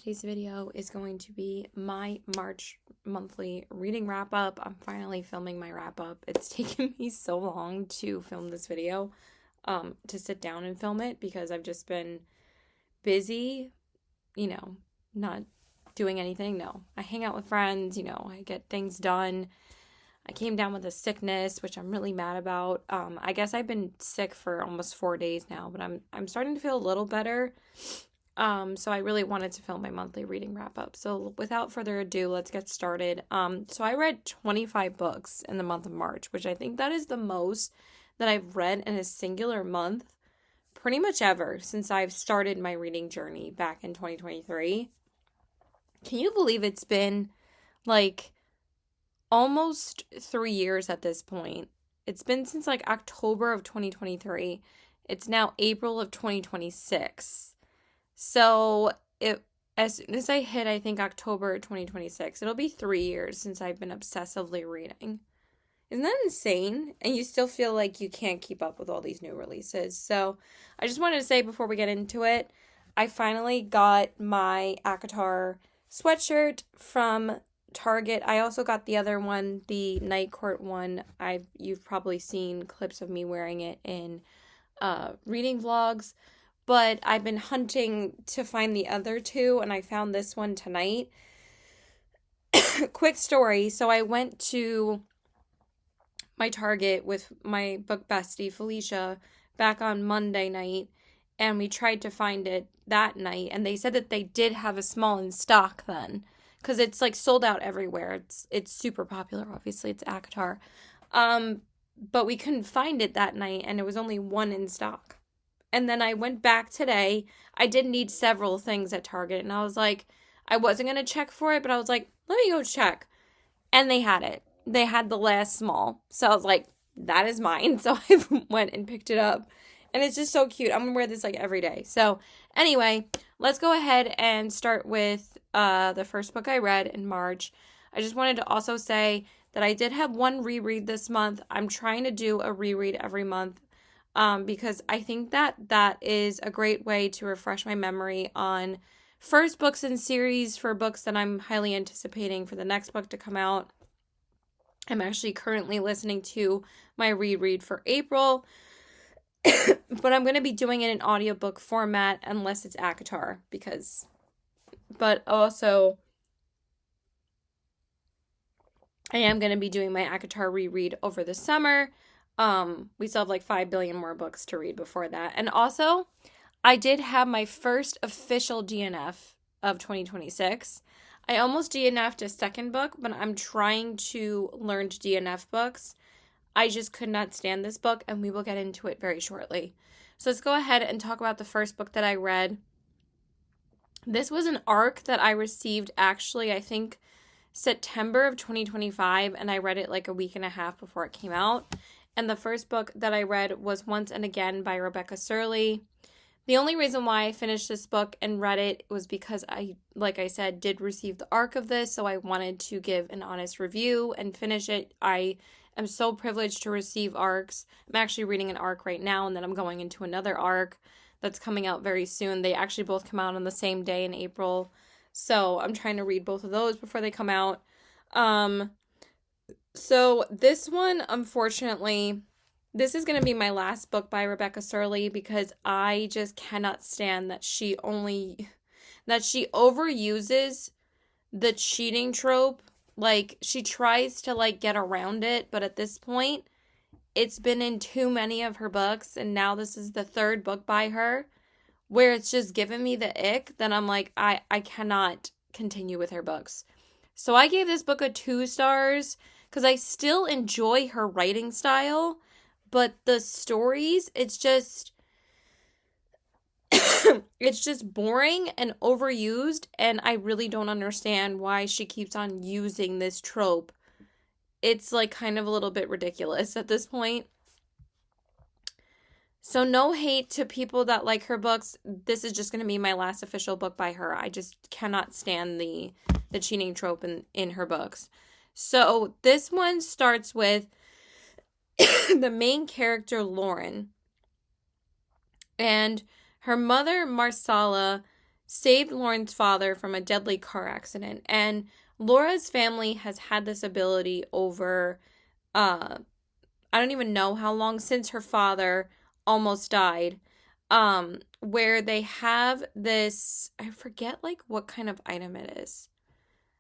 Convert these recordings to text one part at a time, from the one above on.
Today's video is going to be my March monthly reading wrap up. I'm finally filming my wrap up. It's taken me so long to film this video, to sit down and film it because I've just been busy, not doing anything. No, I hang out with friends, I get things done. I came down with a sickness, which I'm really mad about. I guess I've been sick for almost 4 days now, but I'm starting to feel a little better. So I really wanted to film my monthly reading wrap up. So without further ado, let's get started. So I read 25 books in the month of March, which I think that is the most that I've read in a singular month pretty much ever since I've started my reading journey back in 2023. Can you believe it's been like almost 3 years at this point? It's been since like October of 2023. It's now April of 2026. So as soon as I hit, I think October 2026, it'll be 3 years since I've been obsessively reading. Isn't that insane? And you still feel like you can't keep up with all these new releases. So I just wanted to say before we get into it, I finally got my ACOTAR sweatshirt from Target. I also got the other one, the Night Court one. You've probably seen clips of me wearing it in reading vlogs. But I've been hunting to find the other two, and I found this one tonight. Quick story. So I went to my Target with my book bestie, Felicia, back on Monday night, and we tried to find it that night, and they said that they did have a small in stock then, because it's like sold out everywhere. It's super popular, obviously. It's ACOTAR. But we couldn't find it that night, and it was only one in stock. And then I went back today. I did need several things at Target. And I was like, I wasn't going to check for it, but I was like, let me go check. And they had it. They had the last small. So I was like, that is mine. So I went and picked it up. And it's just so cute. I'm going to wear this like every day. So anyway, let's go ahead and start with the first book I read in March. I just wanted to also say that I did have one reread this month. I'm trying to do a reread every month. Because I think that is a great way to refresh my memory on first books in series for books that I'm highly anticipating for the next book to come out. I'm actually currently listening to my reread for April, but I'm going to be doing it in audiobook format unless it's ACOTAR, but also I am going to be doing my ACOTAR reread over the summer. We still have like 5 billion more books to read before that. And also, I did have my first official DNF of 2026. I almost DNF'd a second book, but I'm trying to learn to DNF books. I just could not stand this book, and we will get into it very shortly. So let's go ahead and talk about the first book that I read. This was an ARC that I received actually, I think, September of 2025, and I read it like a week and a half before it came out. And the first book that I read was Once and Again by Rebecca Surley. The only reason why I finished this book and read it was because like I said, did receive the ARC of this, so I wanted to give an honest review and finish it. I am so privileged to receive ARCs. I'm actually reading an ARC right now, and then I'm going into another ARC that's coming out very soon. They actually both come out on the same day in April, so I'm trying to read both of those before they come out. So this one, unfortunately, this is going to be my last book by Rebecca Surley because I just cannot stand that she overuses the cheating trope. Like, she tries to like get around it, but at this point, it's been in too many of her books, and now this is the third book by her where it's just given me the ick. Then I'm like, I cannot continue with her books. So I gave this book a 2 stars because I still enjoy her writing style, but the stories, it's just boring and overused, and I really don't understand why she keeps on using this trope. It's like kind of a little bit ridiculous at this point. So no hate to people that like her books. This is just going to be my last official book by her. I just cannot stand the cheating trope in her books. So this one starts with the main character, Lauren, and her mother, Marsala, saved Lauren's father from a deadly car accident. And Laura's family has had this ability over, I don't even know how long, since her father almost died, where they have this, I forget like what kind of item it is.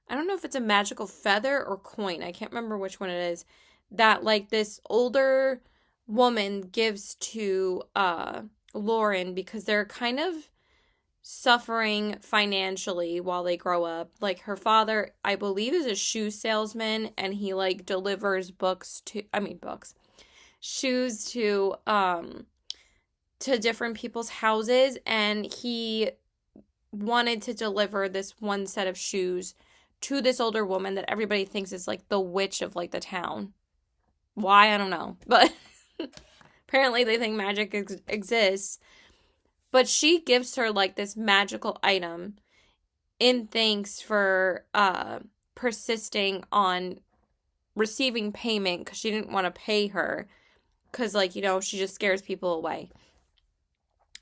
I don't know if it's a magical feather or coin. I can't remember which one it is. That like this older woman gives to Lauren because they're kind of suffering financially while they grow up. Like her father, I believe, is a shoe salesman, and he like delivers shoes to different people's houses, and he wanted to deliver this one set of shoes to this older woman that everybody thinks is like the witch of like the town. Why? I don't know. But apparently they think magic exists. But she gives her like this magical item in thanks for persisting on receiving payment because she didn't want to pay her because, like, you know, she just scares people away.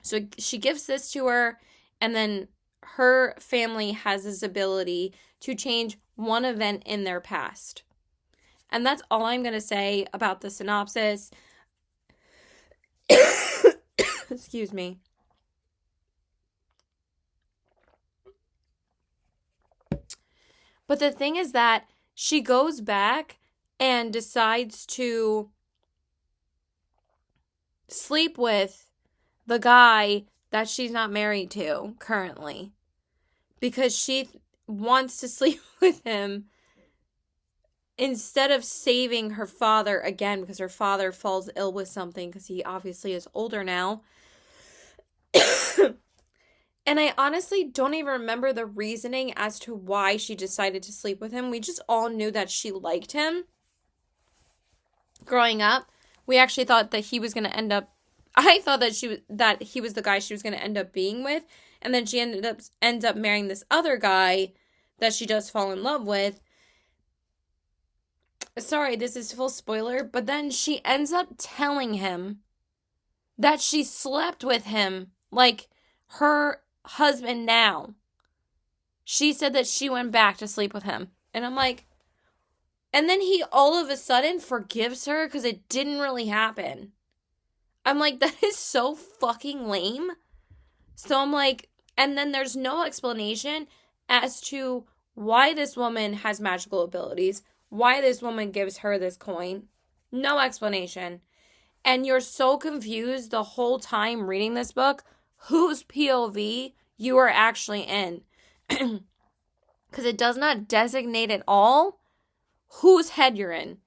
So she gives this to her, and then her family has this ability to change one event in their past. And that's all I'm going to say about the synopsis. Excuse me. But the thing is that she goes back and decides to sleep with the guy that she's not married to currently because she wants to sleep with him instead of saving her father again because her father falls ill with something because he obviously is older now. And I honestly don't even remember the reasoning as to why she decided to sleep with him. We just all knew that she liked him. Growing up, we actually thought that he was going to end up, I thought that he was the guy she was going to end up being with, and then she ends up marrying this other guy that she does fall in love with. Sorry, this is full spoiler, but then she ends up telling him that she slept with him, like her husband now. She said that she went back to sleep with him. And I'm like, and then he all of a sudden forgives her because it didn't really happen. I'm like, that is so fucking lame. So I'm like, and then there's no explanation as to why this woman has magical abilities, why this woman gives her this coin. No explanation. And you're so confused the whole time reading this book whose POV you are actually in. Because it does not designate at all whose head you're in.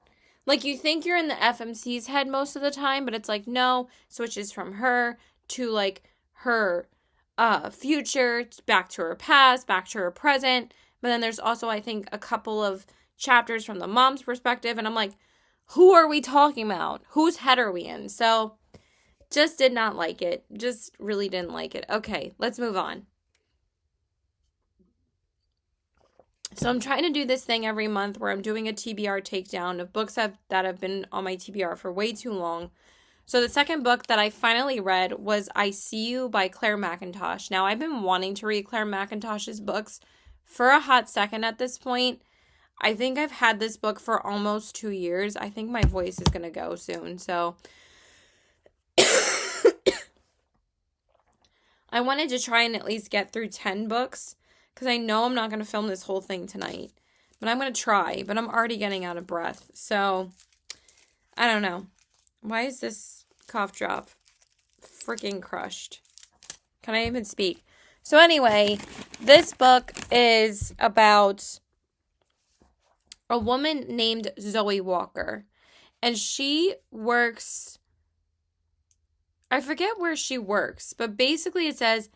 Like, you think you're in the FMC's head most of the time, but it's like, no, switches from her to, like, her future, back to her past, back to her present. But then there's also, I think, a couple of chapters from the mom's perspective, and I'm like, who are we talking about? Whose head are we in? So, just did not like it. Just really didn't like it. Okay, let's move on. So I'm trying to do this thing every month where I'm doing a TBR takedown of books that have been on my TBR for way too long. So the second book that I finally read was I See You by Claire Mackintosh. Now, I've been wanting to read Claire Mackintosh's books for a hot second at this point. I think I've had this book for almost 2 years. I think my voice is going to go soon. So I wanted to try and at least get through 10 books because I know I'm not going to film this whole thing tonight. But I'm going to try. But I'm already getting out of breath. So I don't know. Why is this cough drop freaking crushed? Can I even speak? So anyway, this book is about a woman named Zoe Walker. And she works, I forget where she works, but basically it says,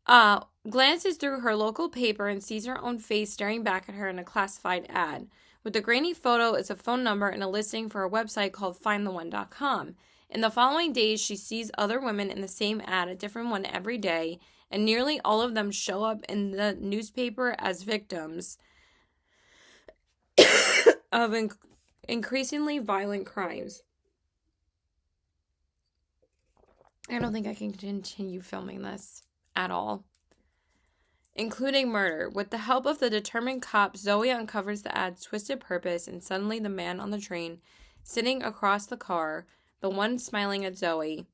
glances through her local paper and sees her own face staring back at her in a classified ad. With the grainy photo is a phone number and a listing for a website called findtheone.com. In the following days, she sees other women in the same ad, a different one every day, and nearly all of them show up in the newspaper as victims of increasingly violent crimes. I don't think I can continue filming this at all. including murder. With the help of the determined cop, Zoe uncovers the ad's twisted purpose, and suddenly the man on the train, sitting across the car, the one smiling at Zoe,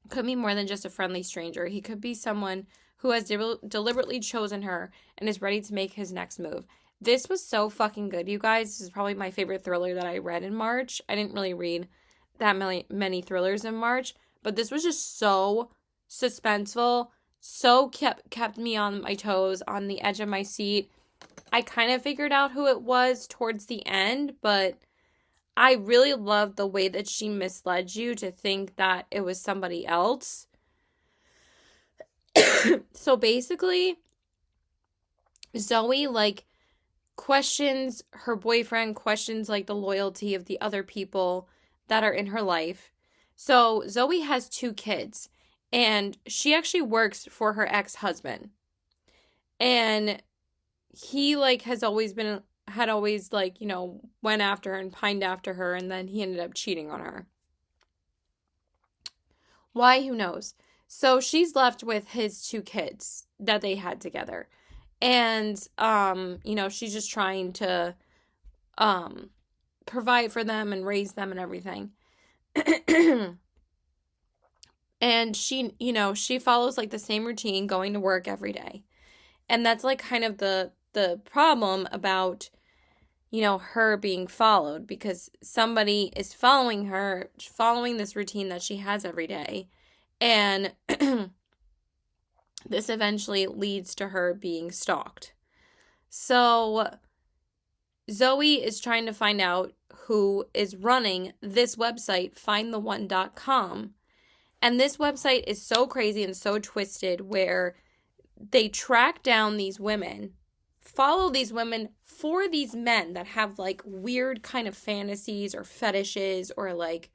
could be more than just a friendly stranger. He could be someone who has deliberately chosen her and is ready to make his next move. This was so fucking good, you guys. This is probably my favorite thriller that I read in March. I didn't really read that many thrillers in March, but this was just so suspenseful, so kept me on my toes, on the edge of my seat. I kind of figured out who it was towards the end, but I really loved the way that she misled you to think that it was somebody else. So basically, Zoe, like, questions her boyfriend, questions, like, the loyalty of the other people that are in her life. So Zoe has 2 kids, and she actually works for her ex-husband. And he, like, had always, like, you know, went after her and pined after her, and then he ended up cheating on her. Why? Who knows? So she's left with his 2 kids that they had together. And, you know, she's just trying to, provide for them and raise them and everything. And she, you know, she follows, like, the same routine, going to work every day. And that's, like, kind of the problem about, you know, her being followed, because somebody is following her, following this routine that she has every day. And this eventually leads to her being stalked. So Zoe is trying to find out who is running this website, findtheone.com. And this website is so crazy and so twisted, where they track down these women, follow these women for these men that have, like, weird kind of fantasies or fetishes, or, like,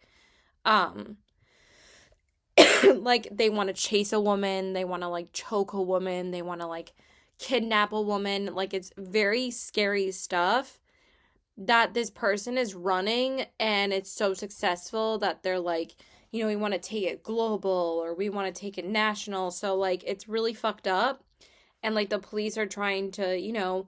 like, they want to chase a woman, they want to, like, choke a woman, they want to, like, kidnap a woman. Like, it's very scary stuff that this person is running, and it's so successful that they're like, you know, we want to take it global, or we want to take it national. So, like, it's really fucked up. And, like, the police are trying to, you know,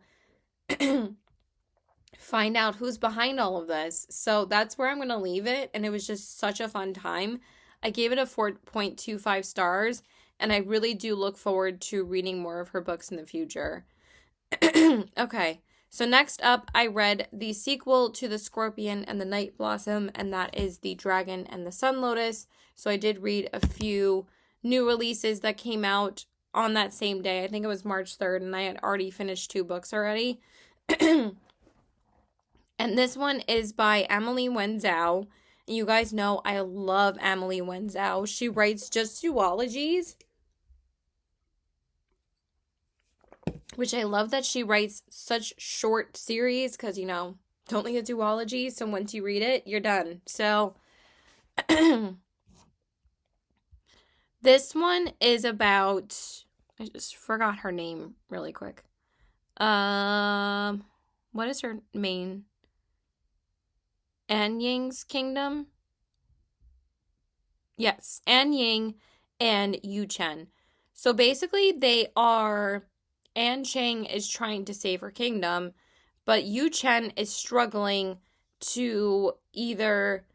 find out who's behind all of this. So that's where I'm going to leave it. And it was just such a fun time. I gave it a 4.25 stars. And I really do look forward to reading more of her books in the future. Okay. So next up, I read the sequel to The Scorpion and the Night Blossom, and that is The Dragon and the Sun Lotus. So I did read a few new releases that came out on that same day. I think it was March 3rd, and I had already finished 2 books already. And this one is by Emily Wenzel. And you guys know I love Emily Wenzel. She writes just duologies, which I love that she writes such short series, because, you know, don't need a duology, so once you read it, you're done. So this one is about, I just forgot her name really quick. What is her main? An Ying's kingdom? Yes, An Ying and Yu Chen. So basically they are, An Cheng is trying to save her kingdom, but Yu Chen is struggling to either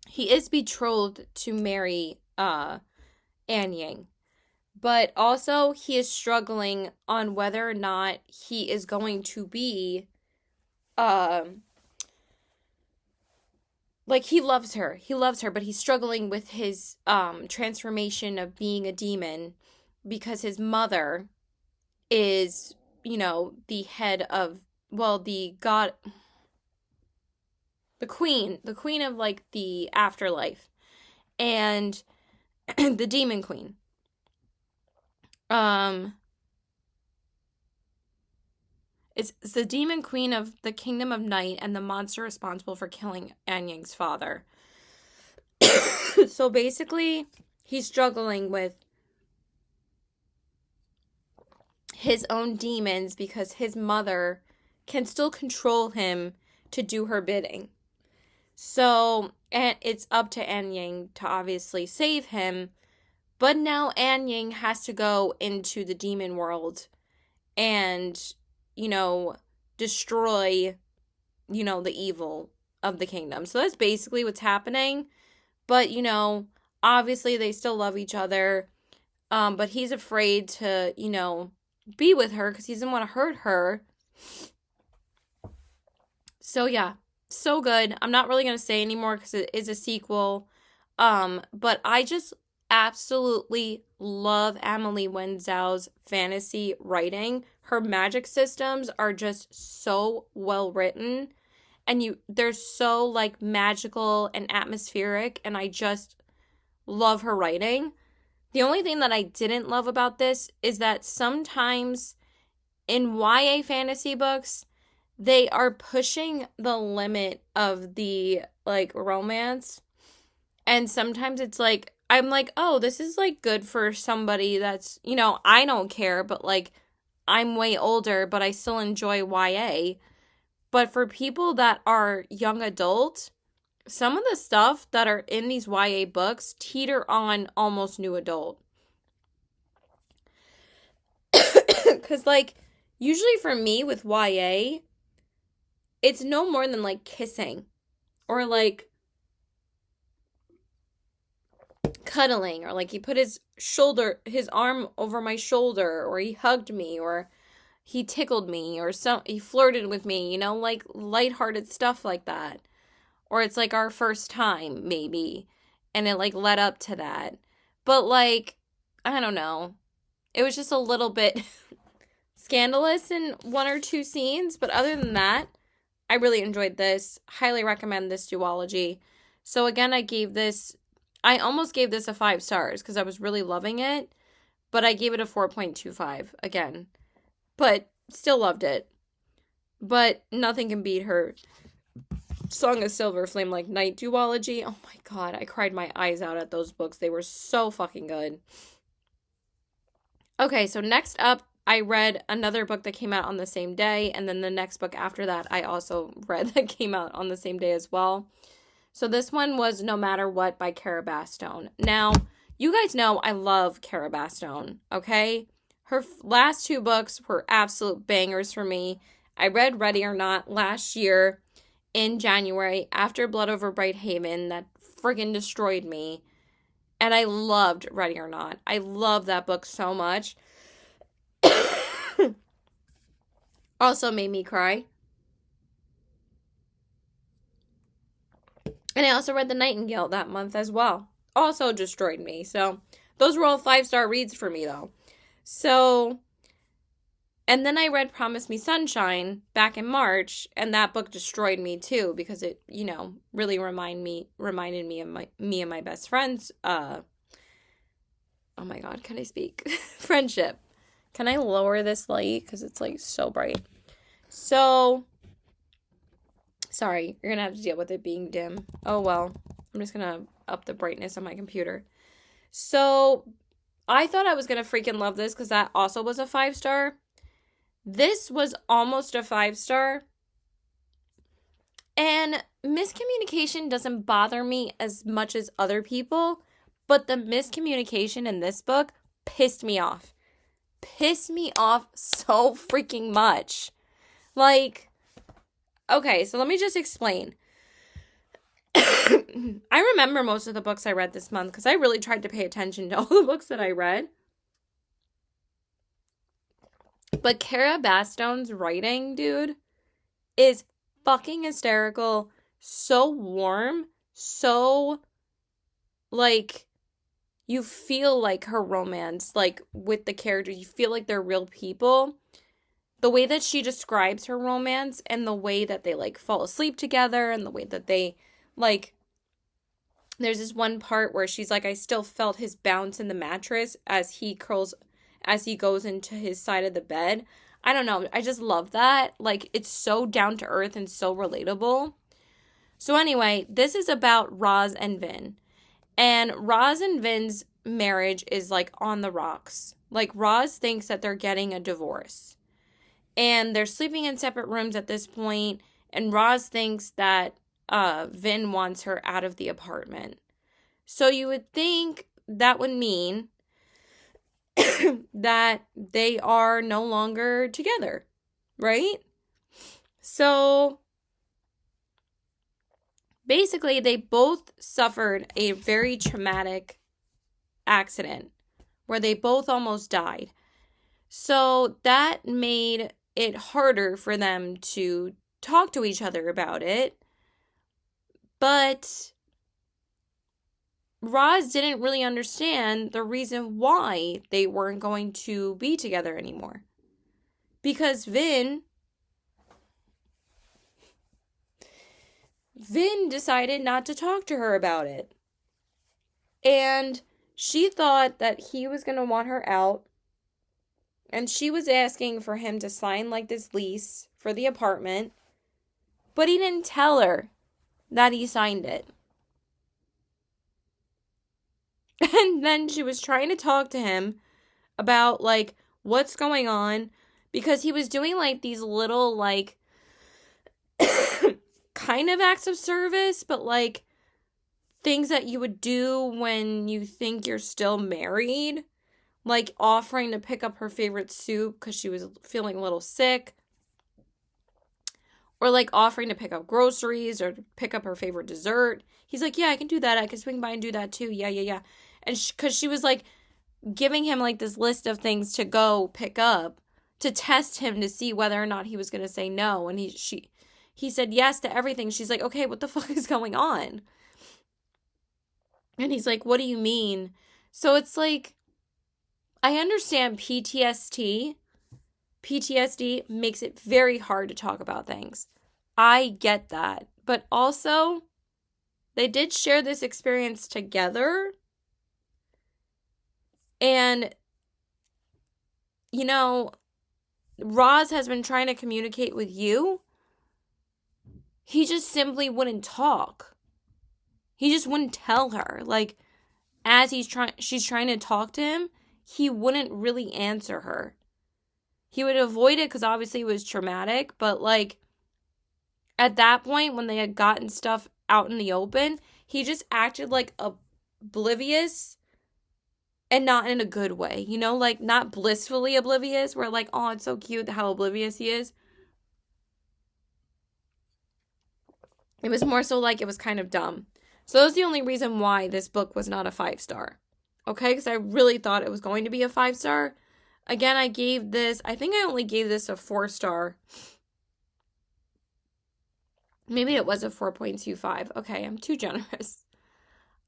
he is betrothed to marry An Ying, but also he is struggling on whether or not he is going to be like, he loves her, but he's struggling with his transformation of being a demon, because his mother is, you know, the head of, well, the god, the queen of, like, the afterlife, and the demon queen. It's the demon queen of the kingdom of night and the monster responsible for killing An Ying's father. So basically, he's struggling with his own demons, because his mother can still control him to do her bidding. So, and it's up to An Ying to obviously save him, But now An Ying has to go into the demon world and, destroy, the evil of the kingdom. So that's basically what's happening. But, obviously they still love each other. But he's afraid to, be with her because he doesn't want to hurt her. So yeah, so good. I'm not really going to say anymore because it is a sequel. But I just absolutely love Emily Wenzhou's fantasy writing. Her magic systems are just so well written, and they're so like magical and atmospheric, and I just love her writing. The only thing that I didn't love about this is that sometimes in YA fantasy books, they are pushing the limit of the like romance. And sometimes it's like, I'm like, oh, this is like good for somebody that's, I don't care, but like I'm way older, but I still enjoy YA. But for people that are young adult, some of the stuff that are in these YA books teeter on almost new adult. Because, like, usually for me with YA, it's no more than, like, kissing. Or, like, cuddling. Or, like, he put his arm over my shoulder. Or he hugged me. Or he tickled me. Or he flirted with me. Like, lighthearted stuff like that. Or it's like our first time, maybe. And it like led up to that. But like, I don't know. It was just a little bit scandalous in one or two scenes. But other than that, I really enjoyed this. Highly recommend this duology. So again, I almost gave this a 5 stars because I was really loving it. But I gave it a 4.25 again. But still loved it. But nothing can beat her Song of Silver Flame like Night duology. Oh my god, I cried my eyes out at those books. They were so fucking good. Okay, so next up, I read another book that came out on the same day, and then the next book after that I also read that came out on the same day as well. So this one was No Matter What by Cara Bastone. Now, you guys know I love Cara Bastone, okay? Her last 2 books were absolute bangers for me. I read Ready or Not last year in January after Blood Over Bright Haven that friggin' destroyed me. And I loved Ready or Not. I love that book so much. Also made me cry. And I also read The Nightingale that month as well. Also destroyed me. So those were all 5-star reads for me though. So, and then I read Promise Me Sunshine back in March, and that book destroyed me too because it, really reminded me of me and my best friends. Oh my god, can I speak? Friendship. Can I lower this light because it's like so bright? So, sorry, you're gonna have to deal with it being dim. Oh well, I'm just gonna up the brightness on my computer. So, I thought I was gonna freaking love this because that also was a 5-star. This was almost a 5-star. And miscommunication doesn't bother me as much as other people, but the miscommunication in this book pissed me off. Pissed me off so freaking much. Like, okay, so let me just explain. I remember most of the books I read this month because I really tried to pay attention to all the books that I read. But Cara Bastone's writing, dude, is fucking hysterical. So warm. So, like, you feel like her romance, like, with the characters. You feel like they're real people. The way that she describes her romance and the way that they, like, fall asleep together and the way that they, like, there's this one part where she's like, I still felt his bounce in the mattress as he goes into his side of the bed. I don't know. I just love that. Like, it's so down to earth and so relatable. So anyway, this is about Roz and Vin. And Roz and Vin's marriage is, like, on the rocks. Like, Roz thinks that they're getting a divorce. And they're sleeping in separate rooms at this point. And Roz thinks that Vin wants her out of the apartment. So you would think that would mean that they are no longer together, right? So basically, they both suffered a very traumatic accident where they both almost died. So that made it harder for them to talk to each other about it. But Roz didn't really understand the reason why they weren't going to be together anymore. Because Vin decided not to talk to her about it. And she thought that he was going to want her out. And she was asking for him to sign like this lease for the apartment. But he didn't tell her that he signed it. And then she was trying to talk to him about like what's going on. Because he was doing like these little like kind of acts of service, but like things that you would do when you think you're still married. Like offering to pick up her favorite soup because she was feeling a little sick. Or like offering to pick up groceries or pick up her favorite dessert. He's like, yeah, I can do that. I can swing by and do that too. Yeah. And because she was like giving him like this list of things to go pick up to test him to see whether or not he was going to say no. And he said yes to everything. She's like, okay, what the fuck is going on? And he's like, what do you mean? So it's like, I understand PTSD makes it very hard to talk about things. I get that. But also, they did share this experience together. And, you know, Roz has been trying to communicate with you. He just simply wouldn't talk. He just wouldn't tell her. Like, as she's trying to talk to him, he wouldn't really answer her. He would avoid it because obviously it was traumatic. But like at that point when they had gotten stuff out in the open, he just acted like oblivious and not in a good way. You know, like not blissfully oblivious where like, oh, it's so cute how oblivious he is. It was more so like it was kind of dumb. So that was the only reason why this book was not a 5-star. Okay, because I really thought it was going to be a 5-star. Again, I think I only gave this a 4-star. Maybe it was a 4.25. Okay, I'm too generous.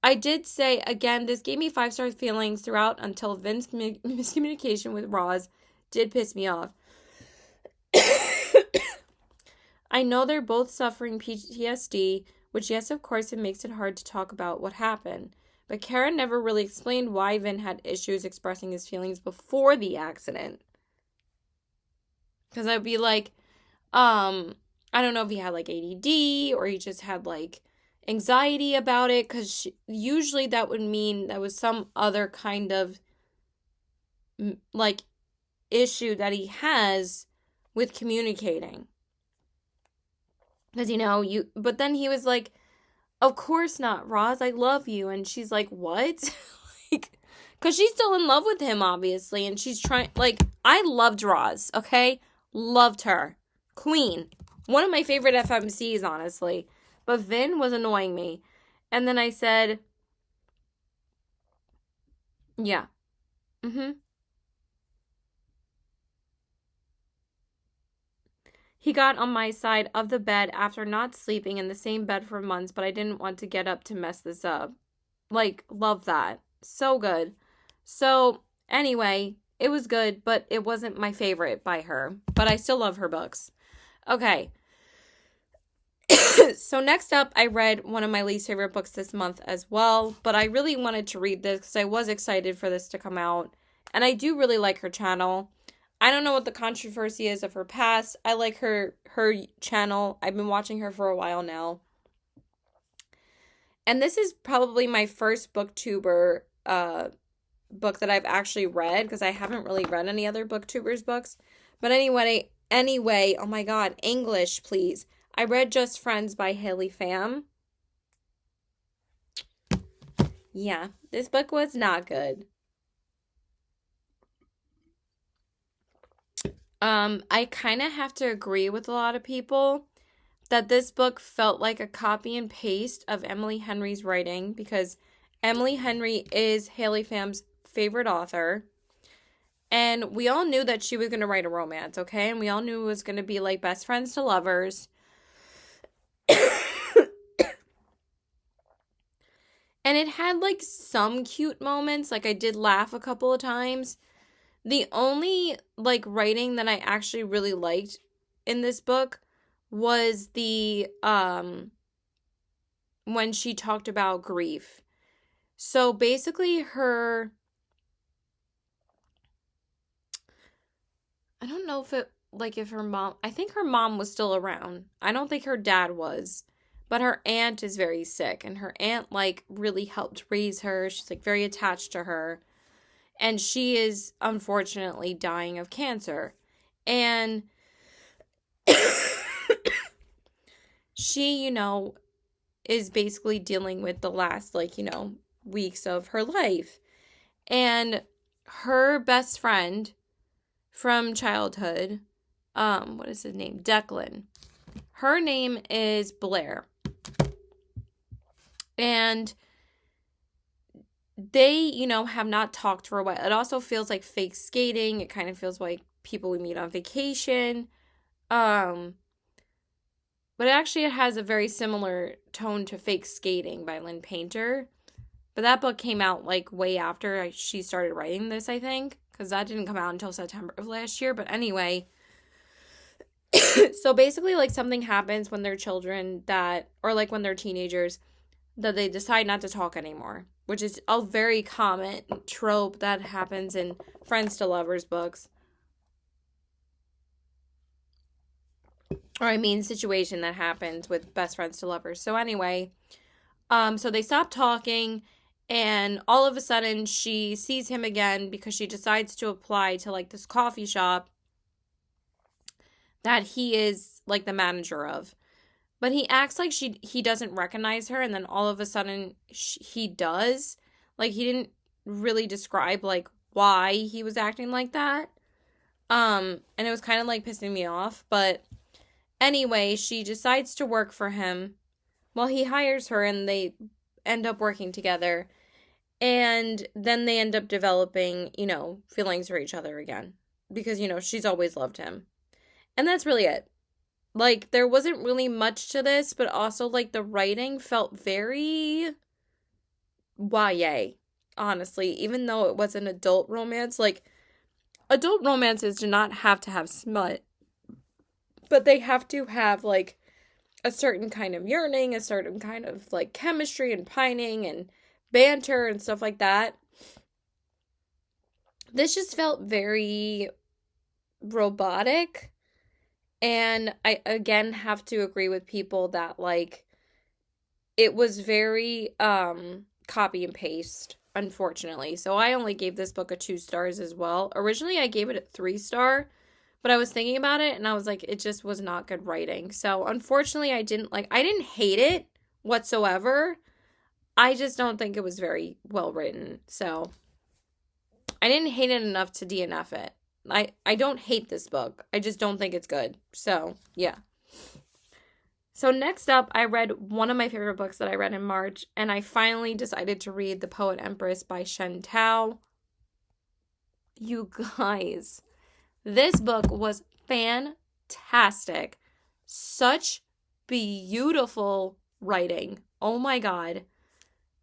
I did say, again, this gave me 5-star feelings throughout until Vin's miscommunication with Roz did piss me off. I know they're both suffering PTSD, which, yes, of course, it makes it hard to talk about what happened. But Karen never really explained why Vin had issues expressing his feelings before the accident. Because I'd be like, I don't know if he had like ADD or he just had like anxiety about it. Because usually that would mean that was some other kind of like issue that he has with communicating. Because, but then he was like, of course not, Roz, I love you. And she's like, what? Like, because she's still in love with him, obviously. And she's trying, like, I loved Roz, okay? Loved her. Queen. One of my favorite FMCs, honestly. But Vin was annoying me. And then I said, yeah. He got on my side of the bed after not sleeping in the same bed for months, but I didn't want to get up to mess this up. Like, love that. So good. So, anyway, it was good, but it wasn't my favorite by her. But I still love her books. Okay. So next up, I read one of my least favorite books this month as well. But I really wanted to read this because I was excited for this to come out. And I do really like her channel. I don't know what the controversy is of her past. I like her channel. I've been watching her for a while now. And this is probably my first booktuber book that I've actually read because I haven't really read any other booktubers books. But anyway, oh my god, English, please. I read Just Friends by Haley Pham. Yeah, this book was not good. I kind of have to agree with a lot of people that this book felt like a copy and paste of Emily Henry's writing because Emily Henry is Haley Pham's favorite author. And we all knew that she was going to write a romance, okay? And we all knew it was going to be like best friends to lovers. And it had like some cute moments. Like I did laugh a couple of times. The only like writing that I actually really liked in this book was the when she talked about grief. So basically I don't know if her mom, I think her mom was still around. I don't think her dad was. But her aunt is very sick and her aunt like really helped raise her. She's like very attached to her. And she is unfortunately dying of cancer. And she, is basically dealing with the last, weeks of her life. And her best friend from childhood, what is his name? Declan. Her name is Blair. And they, have not talked for a while. It also feels like fake skating. It kind of feels like people we meet on vacation. But it has a very similar tone to Fake Skating by Lynn Painter. But that book came out like way after she started writing this, I think, because that didn't come out until September of last year. But anyway, so basically like something happens when they're children or like when they're teenagers that they decide not to talk anymore, which is a very common trope that happens in Friends to Lovers books. Or I mean, situation that happens with best friends to lovers. So anyway, so they stop talking, and all of a sudden she sees him again because she decides to apply to like this coffee shop that he is like the manager of. But he acts like he doesn't recognize her, and then all of a sudden he does. Like he didn't really describe like why he was acting like that. And it was kind of like pissing me off, but anyway, she decides to work for him. Well, he hires her and they end up working together. And then they end up developing, feelings for each other again. Because, she's always loved him. And that's really it. Like, there wasn't really much to this, but also, like, the writing felt very YA, honestly. Even though it was an adult romance. Like, adult romances do not have to have smut. But they have to have, like, a certain kind of yearning, a certain kind of, like, chemistry and pining and banter and stuff like that. This just felt very robotic. And I, again, have to agree with people that, like, it was very copy and paste, unfortunately. So I only gave this book a 2 stars as well. Originally, I gave it a 3-star. But I was thinking about it and I was like, it just was not good writing. So unfortunately, I didn't hate it whatsoever. I just don't think it was very well written. So I didn't hate it enough to DNF it. I don't hate this book. I just don't think it's good. So yeah. So next up, I read one of my favorite books that I read in March. And I finally decided to read The Poet Empress by Shen Tao. You guys, this book was fantastic. Such beautiful writing. Oh my God.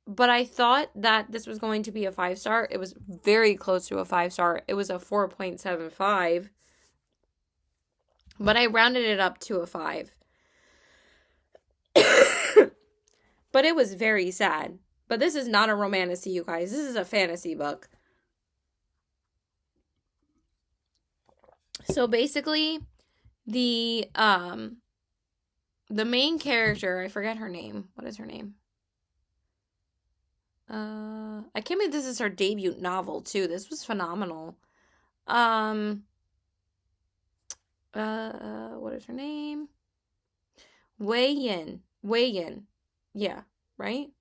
But I thought that this was going to be a 5-star. It was very close to a 5-star. It was a 4.75. But I rounded it up to a 5. But it was very sad. But this is not a romantasy, you guys. This is a fantasy book. So basically, the main character, I forget her name. What is her name? I can't believe this is her debut novel too. This was phenomenal. What is her name? Wei Yin. Wei Yin. Yeah, right?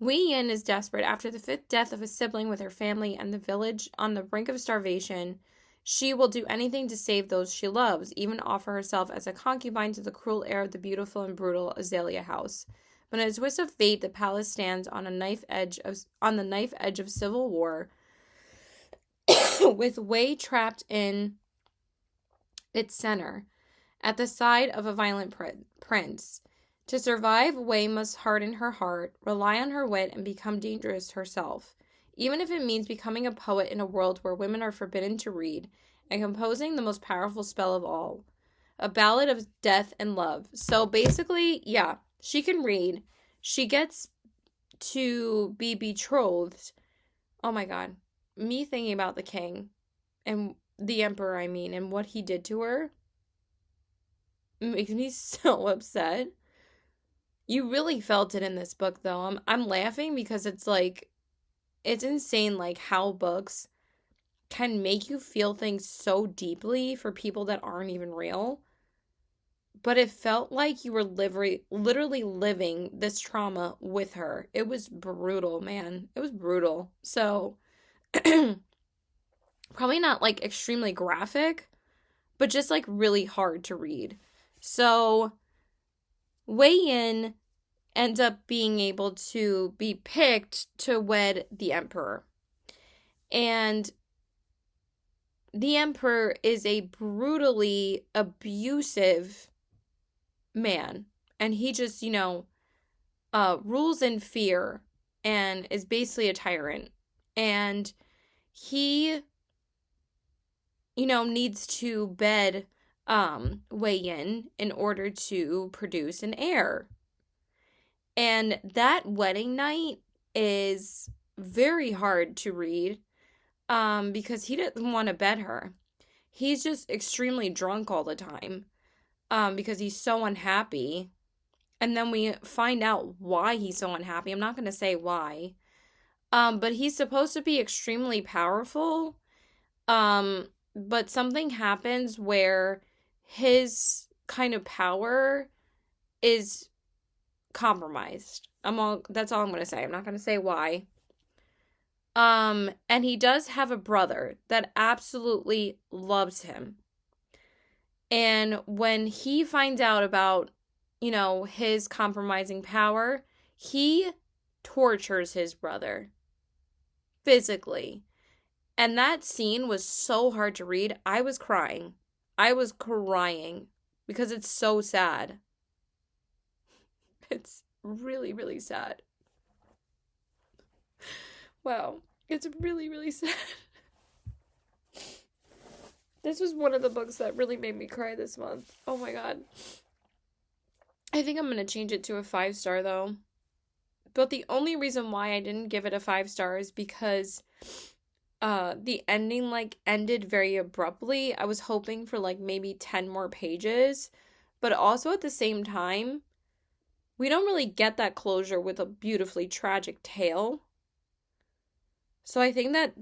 Wei Yin is desperate. After the 5th death of a sibling with her family and the village on the brink of starvation, she will do anything to save those she loves, even offer herself as a concubine to the cruel heir of the beautiful and brutal Azalea House. But in a twist of fate, the palace stands on the knife edge of civil war, with Wei trapped in its center, at the side of a violent prince. To survive, Wei must harden her heart, rely on her wit, and become dangerous herself, even if it means becoming a poet in a world where women are forbidden to read, and composing the most powerful spell of all, a ballad of death and love. So basically, yeah, she can read. She gets to be betrothed. Oh my God. Me thinking about the king and the emperor, and what he did to her makes me so upset. You really felt it in this book, though. I'm laughing because it's like, it's insane, like, how books can make you feel things so deeply for people that aren't even real. But it felt like you were literally living this trauma with her. It was brutal, man. It was brutal. So, probably not, like, extremely graphic, but just, like, really hard to read. So, Wei Yin ends up being able to be picked to wed the emperor. And the emperor is a brutally abusive man. And he just, rules in fear and is basically a tyrant. And he, needs to bed Wei Yin in order to produce an heir. And that wedding night is very hard to read because he doesn't want to bed her. He's just extremely drunk all the time because he's so unhappy. And then we find out why he's so unhappy. I'm not going to say why. But he's supposed to be extremely powerful. But something happens where his kind of power is compromised. That's all I'm going to say. I'm not going to say why. And he does have a brother that absolutely loves him. And when he finds out about, his compromising power, he tortures his brother physically. And that scene was so hard to read. I was crying. Because it's so sad. It's really, really sad. Wow. It's really, really sad. This was one of the books that really made me cry this month. Oh my God. I think I'm going to change it to a 5-star though. But the only reason why I didn't give it a 5-star is because the ending ended very abruptly. I was hoping for maybe 10 more pages. But also at the same time, we don't really get that closure with a beautifully tragic tale. So I think that,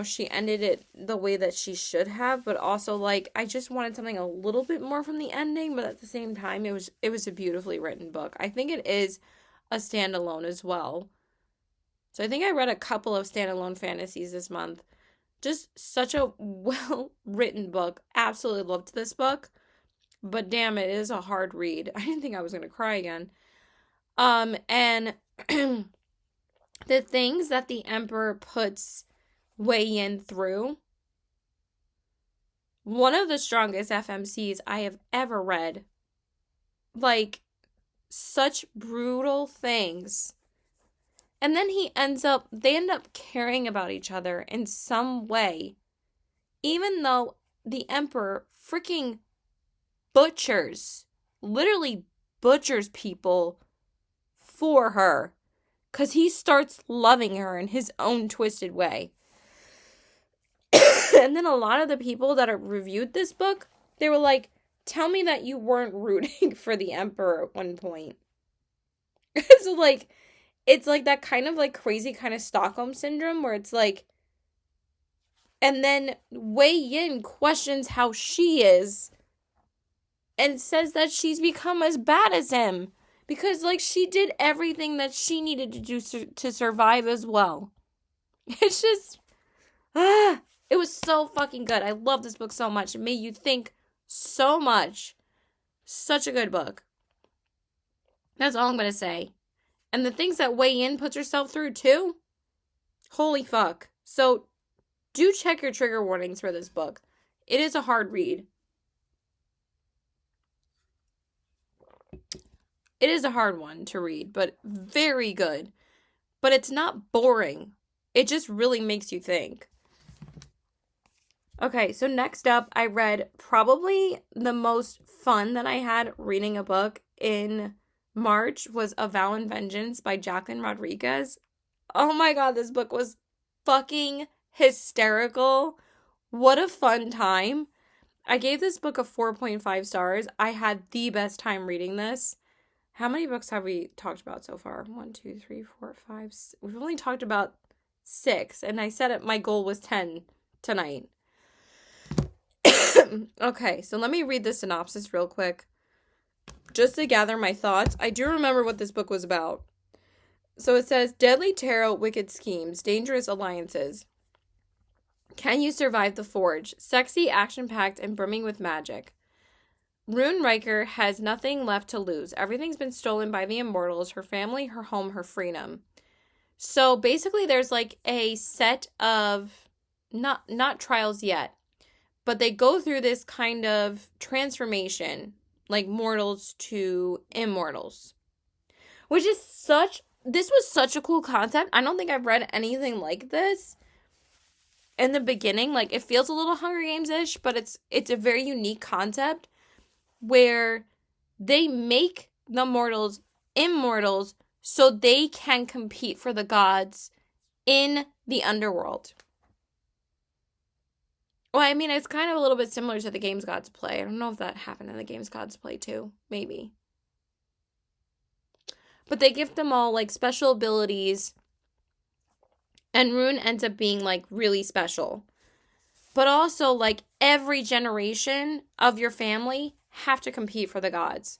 she ended it the way that she should have, but also I just wanted something a little bit more from the ending, but at the same time it was a beautifully written book. I think it is a standalone as well. So I think I read a couple of standalone fantasies this month. Just such a well-written book. Absolutely loved this book. But damn, it is a hard read. I didn't think I was going to cry again. And the things that the emperor puts Wei Yin through, one of the strongest FMCs I have ever read. Such brutal things. And then they end up caring about each other in some way. Even though the emperor freaking literally butchers people for her. Because he starts loving her in his own twisted way. And then a lot of the people that have reviewed this book, they were like, tell me that you weren't rooting for the emperor at one point. So it's that kind of crazy kind of Stockholm syndrome where it's and then Wei Yin questions how she is and says that she's become as bad as him. Because, like, she did everything that she needed to do to survive as well. It's just, it was so fucking good. I love this book so much. It made you think so much. Such a good book. That's all I'm going to say. And the things that Wei Yin puts herself through, too. Holy fuck. So, do check your trigger warnings for this book. It is a hard read. It is a hard one to read, but very good. But it's not boring. It just really makes you think. Okay, so next up, I read probably the most fun that I had reading a book in March was A Vow and Vengeance by Jacqueline Rodriguez. Oh my god, this book was fucking hysterical. What a fun time. I gave this book a 4.5 stars. I had the best time reading this. How many books have we talked about so far? 1, 2, 3, 4, 5. We've only talked about 6, and I said my goal was 10 tonight. Okay, so let me read the synopsis real quick, just to gather my thoughts. I do remember what this book was about. So it says, deadly tarot, wicked schemes, dangerous alliances. Can you survive the Forge? Sexy, action-packed, and brimming with magic. Rune Riker has nothing left to lose. Everything's been stolen by the Immortals, her family, her home, her freedom. So basically there's like a set of, not trials yet, but they go through this kind of transformation, like mortals to immortals. Which is this was such a cool concept. I don't think I've read anything like this in the beginning. Like, it feels a little Hunger Games-ish, but it's a very unique concept where they make the mortals immortals so they can compete for the gods in the underworld. Well, I mean, it's kind of a little bit similar to the Games Gods play. I don't know if that happened in the Games Gods play too. Maybe. But they give them all, like, special abilities. And Rune ends up being, like, really special. But also, like, every generation of your family have to compete for the gods.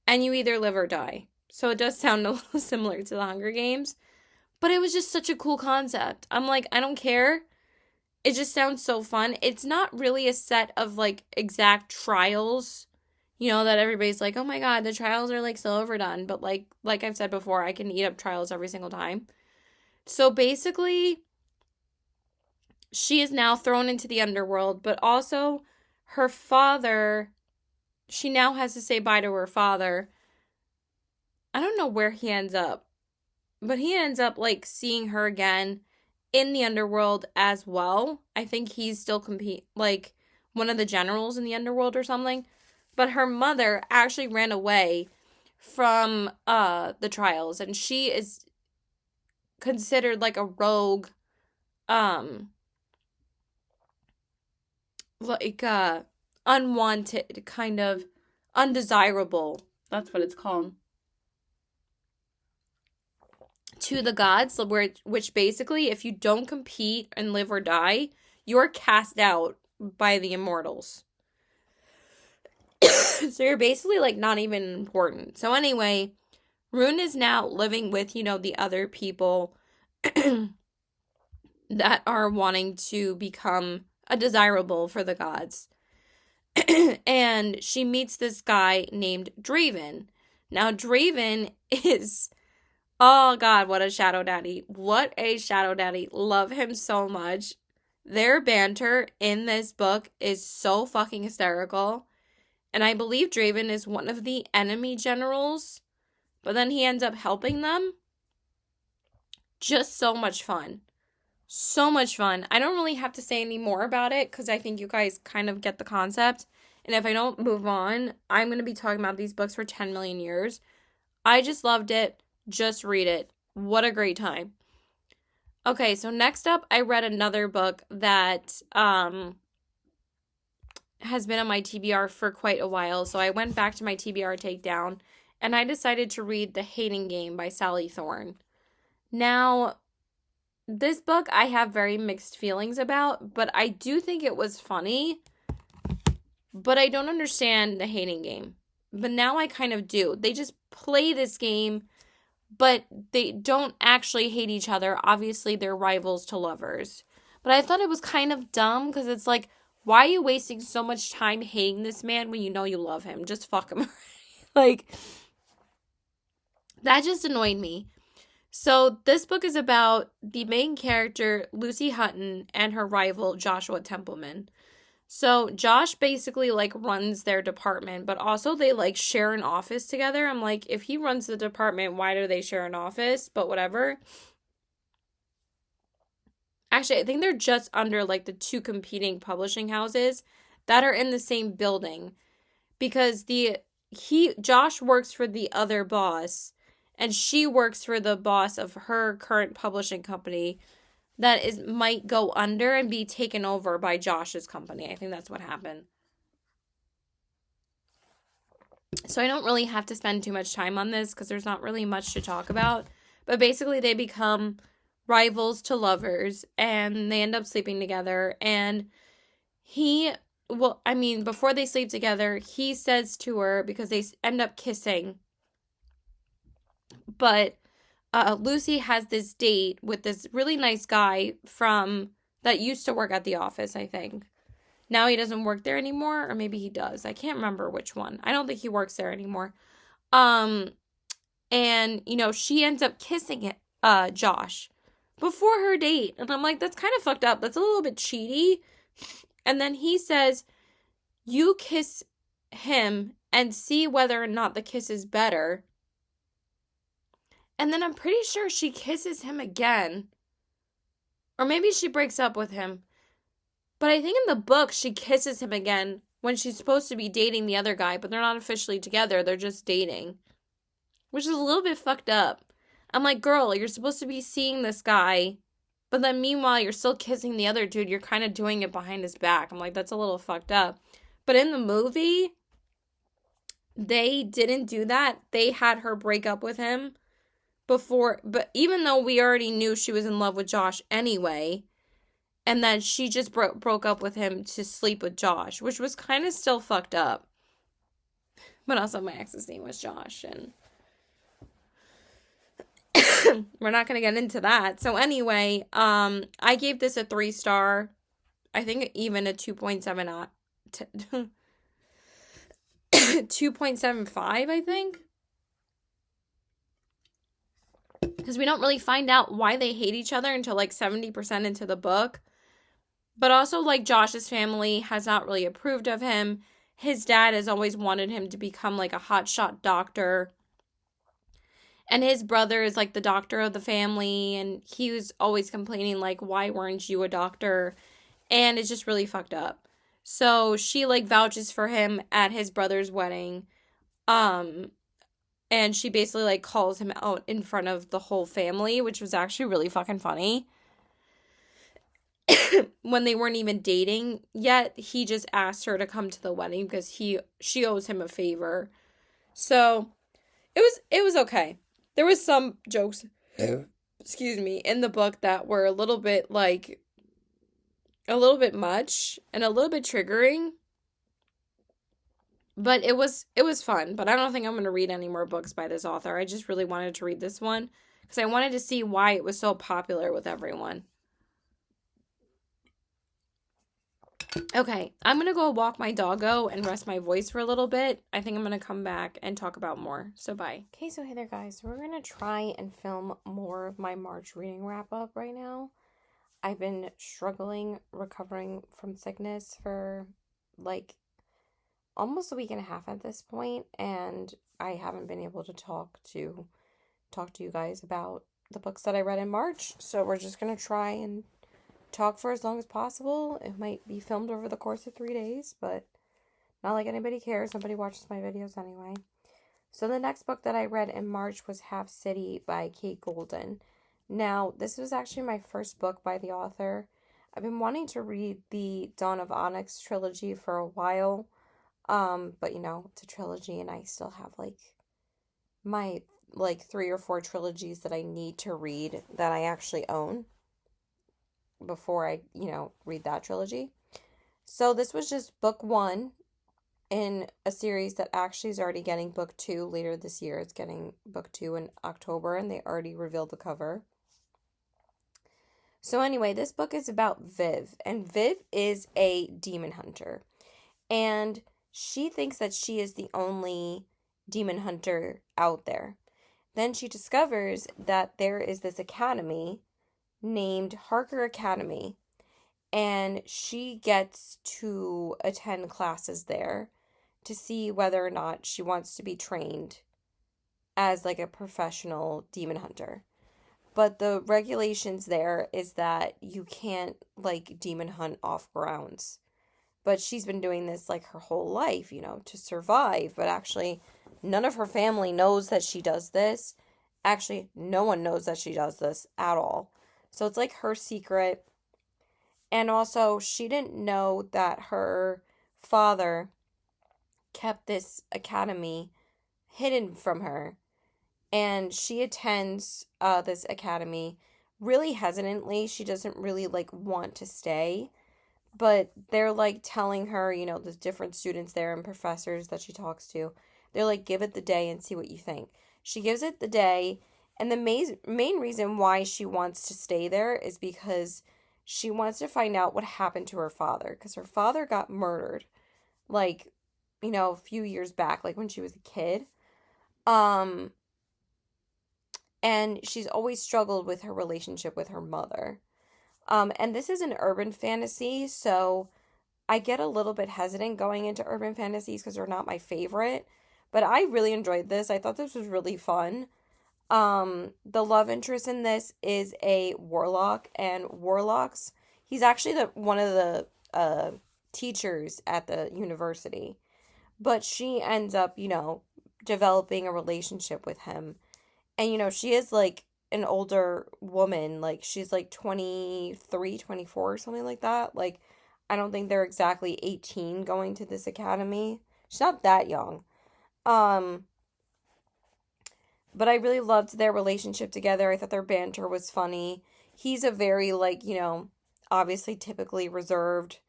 And you either live or die. So it does sound a little similar to the Hunger Games. But it was just such a cool concept. I'm like, I don't care. It just sounds so fun. It's not really a set of, like, exact trials, you know, that everybody's like, oh my god, the trials are, like, so overdone. But, like I've said before, I can eat up trials every single time. So basically, she is now thrown into the underworld, but also her father, she now has to say bye to her father. I don't know where he ends up, but he ends up, like, seeing her again in the underworld as well. I think he's still like, one of the generals in the underworld or something. But her mother actually ran away from the trials, and she is considered like a rogue, like unwanted, kind of undesirable. That's what it's called. To the gods, which basically, if you don't compete and live or die, you're cast out by the immortals. So you're basically, like, not even important. So anyway, Rune is now living with, you know, the other people that are wanting to become a desirable for the gods. And she meets this guy named Draven. Now, Draven is, oh god, what a shadow daddy. What a shadow daddy. Love him so much. Their banter in this book is so fucking hysterical. And I believe Draven is one of the enemy generals, but then he ends up helping them. Just so much fun. So much fun. I don't really have to say any more about it because I think you guys kind of get the concept. And if I don't move on, I'm going to be talking about these books for 10 million years. I just loved it. Just read it. What a great time. Okay, so next up, I read another book that has been on my TBR for quite a while. So I went back to my TBR takedown and I decided to read The Hating Game by Sally Thorne. Now, this book I have very mixed feelings about, but I do think it was funny. But I don't understand The Hating Game. but now I kind of do. They just play this game, but they don't actually hate each other. Obviously, they're rivals to lovers. But I thought it was kind of dumb because it's like, why are you wasting so much time hating this man when you know you love him? Just fuck him. Like, that just annoyed me. So this book is about the main character, Lucy Hutton, and her rival, Joshua Templeman. So Josh basically like runs their department, but also they like share an office together. I'm like, if he runs the department, why do they share an office? But whatever. Actually, I think they're just under like the two competing publishing houses that are in the same building, because Josh works for the other boss and she works for the boss of her current publishing company that might go under and be taken over by Josh's company. I think that's what happened. So I don't really have to spend too much time on this because there's not really much to talk about. But basically they become rivals to lovers and they end up sleeping together. And before they sleep together, he says to her, because they end up kissing, but Lucy has this date with this really nice guy that used to work at the office, I think. Now he doesn't work there anymore, or maybe he does. I can't remember which one. I don't think he works there anymore. And, she ends up kissing Josh before her date. And I'm like, that's kind of fucked up. That's a little bit cheaty. And then he says, you kiss him and see whether or not the kiss is better. And then I'm pretty sure she kisses him again. Or maybe she breaks up with him. But I think in the book, she kisses him again when she's supposed to be dating the other guy, but they're not officially together. They're just dating. Which is a little bit fucked up. I'm like, girl, you're supposed to be seeing this guy, but then meanwhile, you're still kissing the other dude. You're kind of doing it behind his back. I'm like, that's a little fucked up. But in the movie, they didn't do that. They had her break up with him before, but even though we already knew she was in love with Josh anyway, and then she just broke up with him to sleep with Josh, which was kind of still fucked up. But also my ex's name was Josh, and we're not going to get into that. So anyway, I gave this a 3-star. I think even a 2.7 2.75, I think. Because we don't really find out why they hate each other until like 70% into the book. But also, like, Josh's family has not really approved of him. His dad has always wanted him to become like a hotshot doctor. And his brother is like the doctor of the family. And he was always complaining like, why weren't you a doctor? And it's just really fucked up. So she like vouches for him at his brother's wedding. And she basically like calls him out in front of the whole family, which was actually really fucking funny. When they weren't even dating yet, he just asked her to come to the wedding because she owes him a favor. So it was okay. There was some jokes, excuse me, in the book that were a little bit much and a little bit triggering. But it was fun. But I don't think I'm going to read any more books by this author. I just really wanted to read this one because I wanted to see why it was so popular with everyone. Okay, I'm going to go walk my doggo and rest my voice for a little bit. I think I'm going to come back and talk about more. So bye. Okay, so hey there guys. We're going to try and film more of my March reading wrap up right now. I've been recovering from sickness for like almost a week and a half at this point, and I haven't been able to talk to you guys about the books that I read in March. So we're just going to try and talk for as long as possible. It might be filmed over the course of 3 days, but not like anybody cares. Nobody watches my videos anyway. So the next book that I read in March was Half City by Kate Golden. Now, this was actually my first book by the author. I've been wanting to read the Dawn of Onyx trilogy for a while, but it's a trilogy and I still have my 3 or 4 trilogies that I need to read that I actually own before I, read that trilogy. So this was just book 1, in a series that actually is already getting book 2 later this year. It's getting book 2 in October, and they already revealed the cover. So anyway, this book is about Viv, and Viv is a demon hunter. And she thinks that she is the only demon hunter out there. Then she discovers that there is this academy named Harker Academy, and she gets to attend classes there to see whether or not she wants to be trained as like a professional demon hunter. But the regulations there is that you can't like demon hunt off grounds. But she's been doing this like her whole life, to survive. But actually, none of her family knows that she does this. Actually, no one knows that she does this at all. So it's like her secret. And also, she didn't know that her father kept this academy hidden from her. And she attends this academy really hesitantly. She doesn't really like want to stay. But they're like telling her, the different students there and professors that she talks to, they're like, give it the day and see what you think. She gives it the day, and the main reason why she wants to stay there is because she wants to find out what happened to her father, because her father got murdered, like, a few years back, like when she was a kid. And she's always struggled with her relationship with her mother. And this is an urban fantasy, so I get a little bit hesitant going into urban fantasies because they're not my favorite. But I really enjoyed this. I thought this was really fun. The love interest in this is a warlock, and warlocks, he's actually one of the teachers at the university. But she ends up, developing a relationship with him. And, she is like an older woman, like she's like 23, 24 or something like that. Like, I don't think they're exactly 18 going to this academy. She's not that young. But I really loved their relationship together. I thought their banter was funny. He's a very like, obviously typically reserved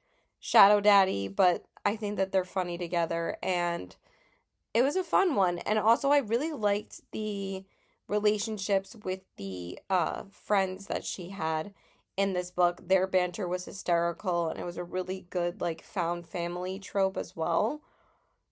shadow daddy, but I think that they're funny together, and it was a fun one. And also I really liked the relationships with the friends that she had in this book. Their banter was hysterical, and it was a really good like found family trope as well.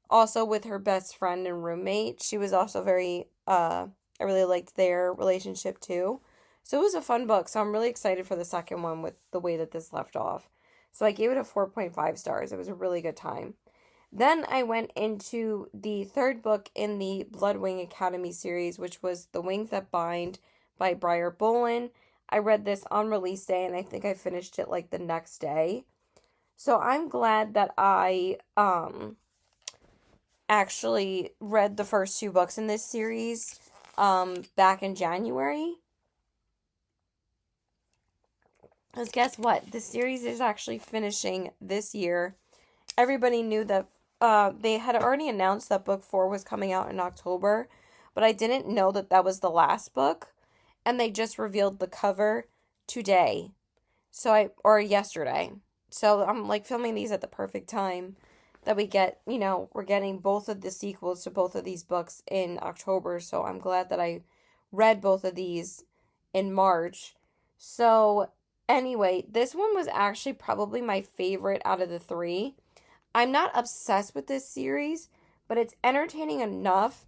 Also with her best friend and roommate, she was also very I really liked their relationship too. So it was a fun book. So I'm really excited for the second one with the way that this left off. So I gave it a 4.5 stars. It was a really good time. Then I went into the third book in the Bloodwing Academy series, which was The Wings That Bind by Briar Bolin. I read this on release day, and I think I finished it like the next day. So I'm glad that I actually read the first 2 books in this series back in January. Because guess what? The series is actually finishing this year. Everybody knew that they had already announced that book 4 was coming out in October, but I didn't know that that was the last book, and they just revealed the cover today. Or yesterday. So I'm like filming these at the perfect time that we get, we're getting both of the sequels to both of these books in October, so I'm glad that I read both of these in March. So anyway, this one was actually probably my favorite out of the 3. I'm not obsessed with this series, but it's entertaining enough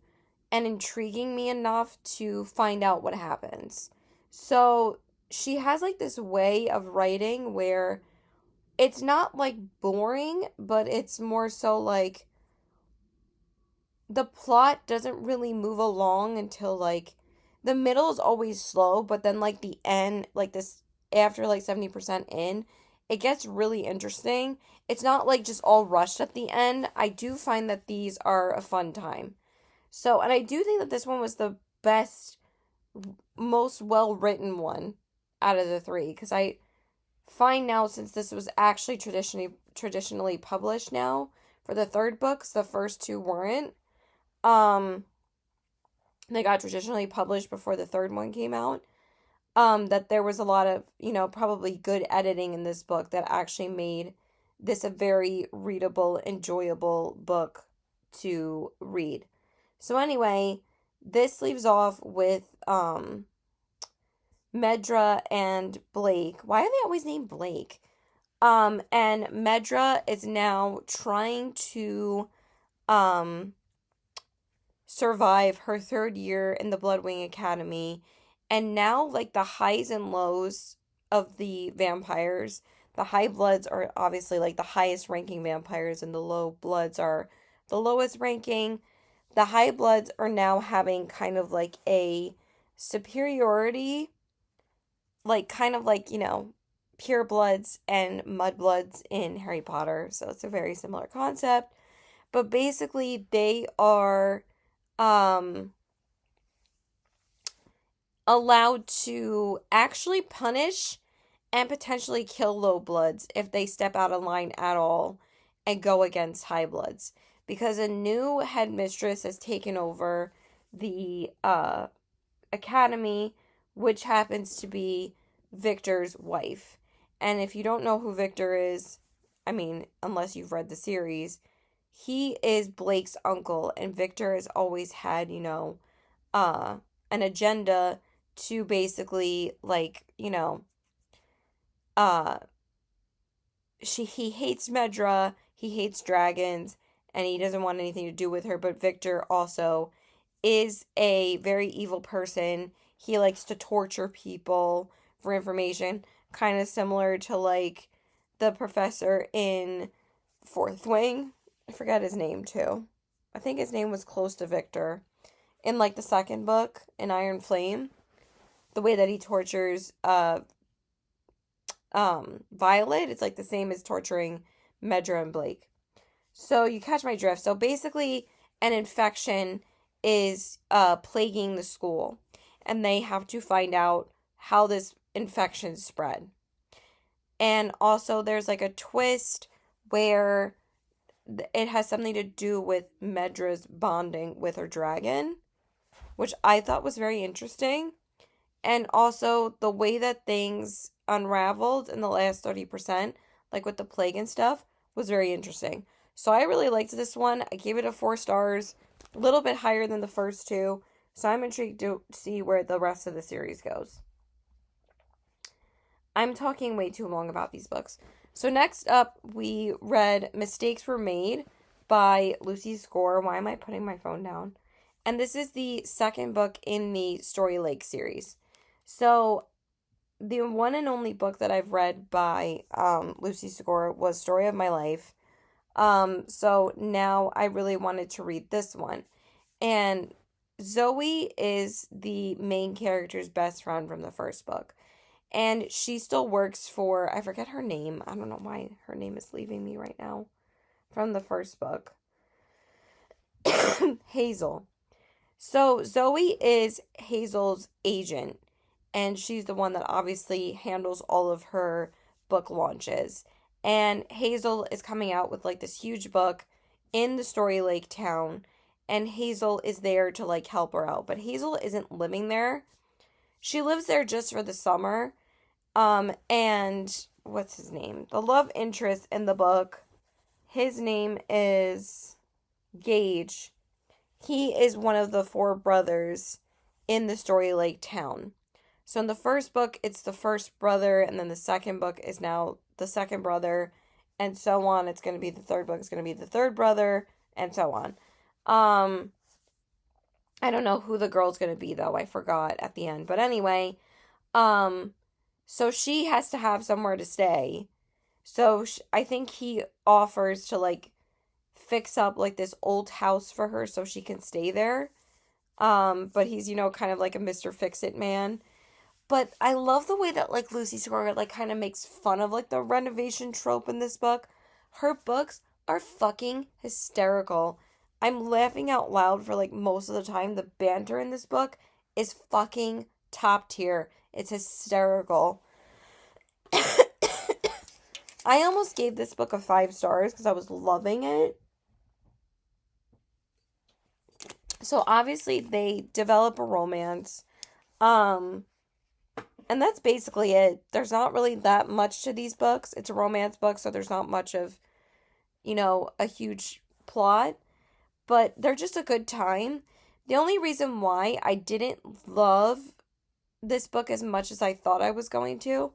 and intriguing me enough to find out what happens. So she has like this way of writing where it's not like boring, but it's more so like the plot doesn't really move along until like the middle is always slow, but then like the end, like this after like 70% in, it gets really interesting. It's not like just all rushed at the end. I do find that these are a fun time. So, and I do think that this one was the best, most well written one out of the 3, because I find now, since this was actually traditionally published now for the third books, the first 2 weren't. They got traditionally published before the third one came out. That there was a lot of, probably good editing in this book that actually made this a very readable, enjoyable book to read. So anyway, this leaves off with Medra and Blake. Why are they always named Blake? And Medra is now trying to survive her third year in the Bloodwing Academy. And now, like, the highs and lows of the vampires, the high bloods are obviously like the highest ranking vampires, and the low bloods are the lowest ranking. The high bloods are now having kind of like a superiority, like, kind of like, pure bloods and mudbloods in Harry Potter. So it's a very similar concept. But basically, they are allowed to actually punish and potentially kill low bloods if they step out of line at all and go against high bloods. Because a new headmistress has taken over the academy, which happens to be Victor's wife. And if you don't know who Victor is, I mean, unless you've read the series, he is Blake's uncle, and Victor has always had, an agenda to basically, like, he hates Medra, he hates dragons, and he doesn't want anything to do with her. But Victor also is a very evil person. He likes to torture people for information, kind of similar to like the professor in Fourth Wing. I forget his name too. I think his name was close to Victor. In like the second book, in Iron Flame, the way that he tortures Violet, it's like the same as torturing Medra and Blake. So you catch my drift. So basically, an infection is plaguing the school, and they have to find out how this infection spread. And also, there's like a twist where it has something to do with Medra's bonding with her dragon, which I thought was very interesting. And also, the way that things unraveled in the last 30%, like with the plague and stuff, was very interesting. So I really liked this one. I gave it a 4 stars, a little bit higher than the first two. So I'm intrigued to see where the rest of the series goes. I'm talking way too long about these books. So next up, we read Mistakes Were Made by Lucy Score. Why am I putting my phone down? And this is the second book in the Story Lake series. So the one and only book that I've read by Lucy Score was Story of My Life. So now I really wanted to read this one. And Zoe is the main character's best friend from the first book. And she still works for, I forget her name. I don't know why her name is leaving me right now from the first book. Hazel. So Zoe is Hazel's agent, and she's the one that obviously handles all of her book launches. And Hazel is coming out with like this huge book in the Story Lake town, and Hazel is there to like help her out. But Hazel isn't living there. She lives there just for the summer. And what's his name? The love interest in the book, his name is Gage. He is one of the 4 brothers in the Story Lake town. So in the first book, it's the first brother, and then the second book is now the second brother, and so on. It's going to be the third book, it's going to be the third brother, and so on. I don't know who the girl's going to be, though. I forgot at the end. But anyway, so she has to have somewhere to stay. So I think he offers to, like, fix up, like, this old house for her so she can stay there. But he's, kind of like a Mr. Fix-It man. But I love the way that, like, Lucy Score, like, kind of makes fun of, like, the renovation trope in this book. Her books are fucking hysterical. I'm laughing out loud for, like, most of the time. The banter in this book is fucking top tier. It's hysterical. I almost gave this book a 5 stars because I was loving it. So, obviously, they develop a romance. And that's basically it. There's not really that much to these books. It's a romance book, so there's not much of, a huge plot, but they're just a good time. The only reason why I didn't love this book as much as I thought I was going to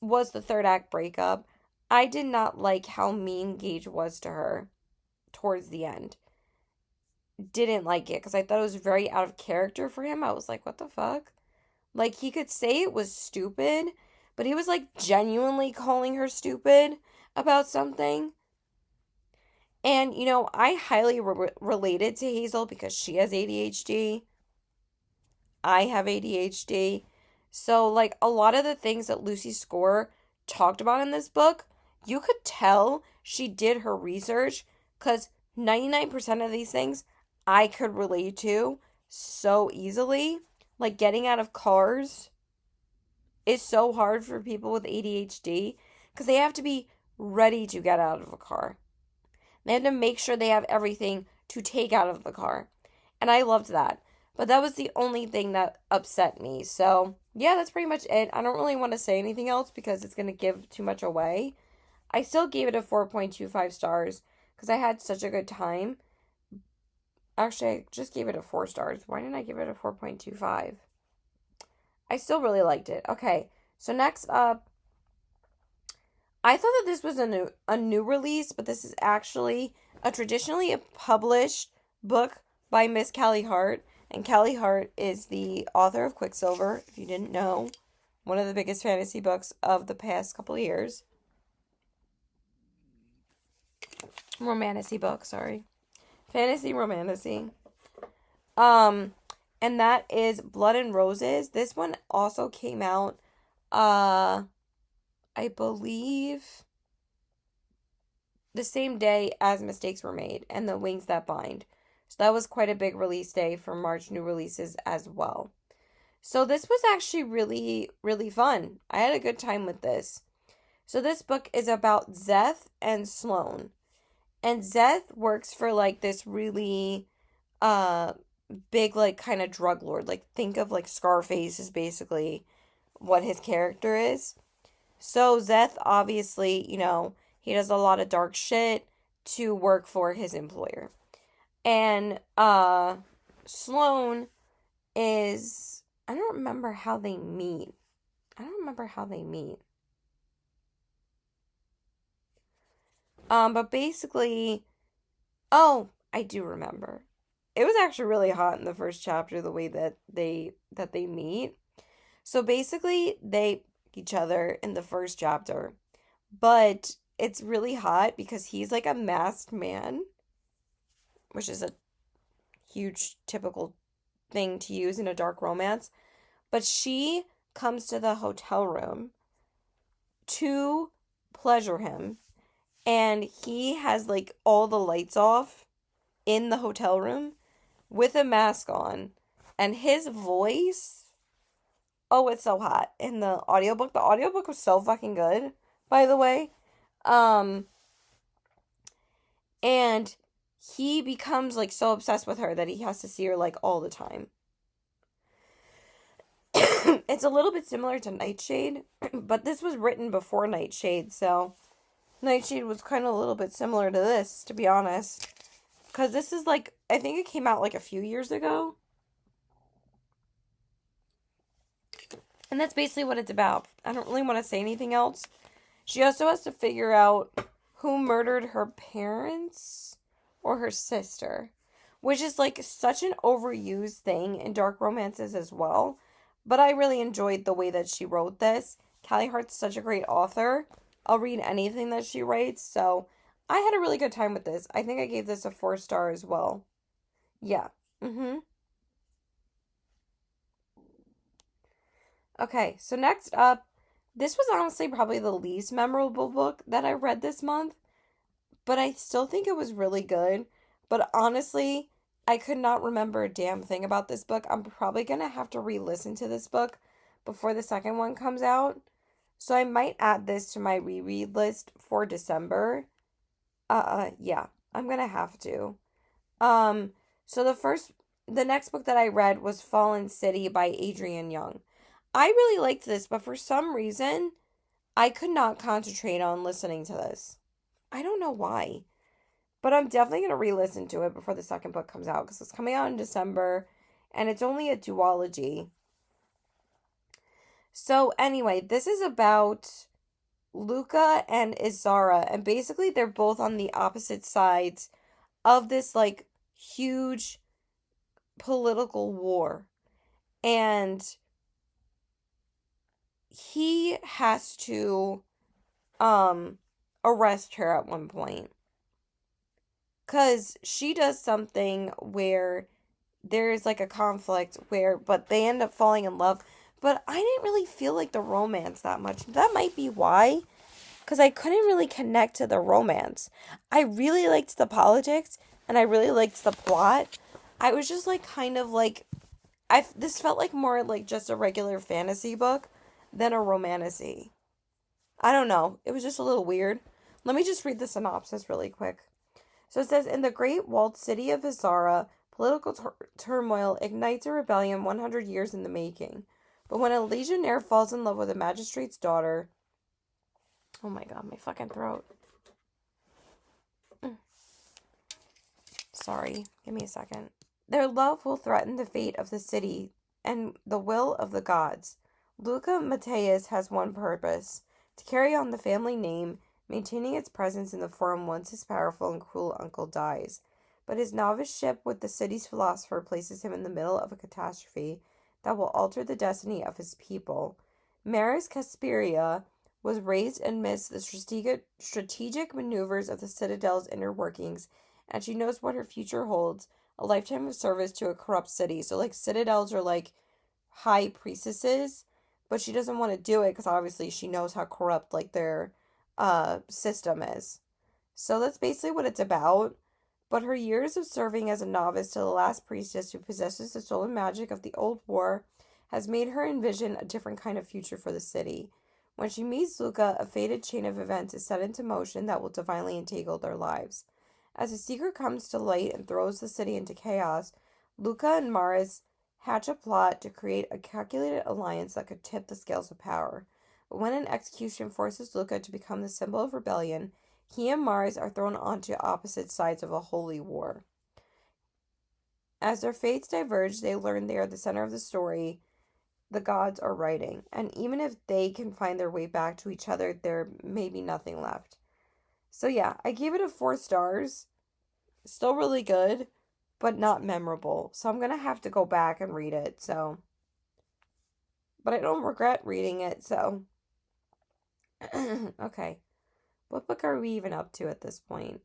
was the third act breakup. I did not like how mean Gage was to her towards the end. Didn't like it because I thought it was very out of character for him. I was like, what the fuck? Like, he could say it was stupid, but he was like genuinely calling her stupid about something. And, I highly related to Hazel because she has ADHD. I have ADHD. So, like, a lot of the things that Lucy Score talked about in this book, you could tell she did her research because 99% of these things I could relate to so easily. Like, getting out of cars is so hard for people with ADHD because they have to be ready to get out of a car. They have to make sure they have everything to take out of the car. And I loved that. But that was the only thing that upset me. So, yeah, that's pretty much it. I don't really want to say anything else because it's going to give too much away. I still gave it a 4.25 stars because I had such a good time. Actually, I just gave it a 4 stars. Why didn't I give it a 4.25? I still really liked it. Okay, so next up, I thought that this was a new release, but this is actually a traditionally published book by Miss Callie Hart. And Callie Hart is the author of Quicksilver, if you didn't know. One of the biggest fantasy books of the past couple of years. Romantasy book, sorry. Fantasy romantasy. And that is Blood and Roses. This one also came out, I believe, the same day as Mistakes Were Made and The Wings That Bind. So that was quite a big release day for March new releases as well. So this was actually really, really fun. I had a good time with this. So this book is about Szeth and Sloane. And Szeth works for like this really big like kind of drug lord. Like think of like Scarface is basically what his character is. So Szeth obviously, he does a lot of dark shit to work for his employer. And Sloane is, I don't remember how they meet. But basically, oh, I do remember. It was actually really hot in the first chapter the way that they meet. So basically, they each other in the first chapter, but it's really hot because he's like a masked man, which is a huge typical thing to use in a dark romance. But she comes to the hotel room to pleasure him, and he has like all the lights off in the hotel room with a mask on, and his voice, oh, it's so hot in the audiobook. The audiobook was so fucking good, by the way. Um and he becomes like so obsessed with her that he has to see her like all the time. It's a little bit similar to Nightshade, but this was written before Nightshade, so Nightshade was kind of a little bit similar to this, to be honest. Because this is like, I think it came out like a few years ago. And that's basically what it's about. I don't really want to say anything else. She also has to figure out who murdered her parents or her sister, which is like such an overused thing in dark romances as well. But I really enjoyed the way that she wrote this. Callie Hart's such a great author. I'll read anything that she writes, so I had a really good time with this. I think I gave this a 4 star as well. Yeah. Okay, so next up, this was honestly probably the least memorable book that I read this month, but I still think it was really good. But honestly, I could not remember a damn thing about this book. I'm probably gonna have to re-listen to this book before the second one comes out. So I might add this to my reread list for December. Yeah, I'm gonna have to. Um, so the next book that I read was Fallen City by Adrienne Young. I really liked this, but for some reason, I could not concentrate on listening to this. I don't know why. But I'm definitely going to re-listen to it before the second book comes out because it's coming out in December and it's only a duology. So anyway, this is about Luca and Izara, and basically they're both on the opposite sides of this like huge political war. And he has to arrest her at one point. 'Cause she does something where there's like a conflict where but they end up falling in love. But I didn't really feel like the romance that much. That might be why. Because I couldn't really connect to the romance. I really liked the politics and I really liked the plot. I was just like kind of like this felt like more like just a regular fantasy book than a romantasy. I don't know. It was just a little weird. Let me just read the synopsis really quick. So it says, in the great walled city of Azara, political turmoil ignites a rebellion 100 years in the making. But when a legionnaire falls in love with a magistrate's daughter... Oh my god, my fucking throat. Sorry, give me a second. Their love will threaten the fate of the city and the will of the gods. Luca Matthias has one purpose, to carry on the family name, maintaining its presence in the forum once his powerful and cruel uncle dies. But his noviceship with the city's philosopher places him in the middle of a catastrophe that will alter the destiny of his people. Maris Casperia was raised amidst the strategic maneuvers of the Citadel's inner workings, and she knows what her future holds, a lifetime of service to a corrupt city. So, like, Citadels are, like, high priestesses, but she doesn't want to do it because obviously she knows how corrupt, like, their system is. So that's basically what it's about. But her years of serving as a novice to the last priestess who possesses the stolen magic of the old war has made her envision a different kind of future for the city. When she meets Luca, a fated chain of events is set into motion that will divinely entangle their lives. As a secret comes to light and throws the city into chaos, Luca and Maris hatch a plot to create a calculated alliance that could tip the scales of power. But when an execution forces Luca to become the symbol of rebellion, he and Maris are thrown onto opposite sides of a holy war. As their fates diverge, they learn they are the center of the story the gods are writing, and even if they can find their way back to each other, there may be nothing left. So yeah, I gave it a 4 stars. Still really good, but not memorable. So I'm gonna have to go back and read it, so. But I don't regret reading it, so. Okay. What book are we even up to at this point?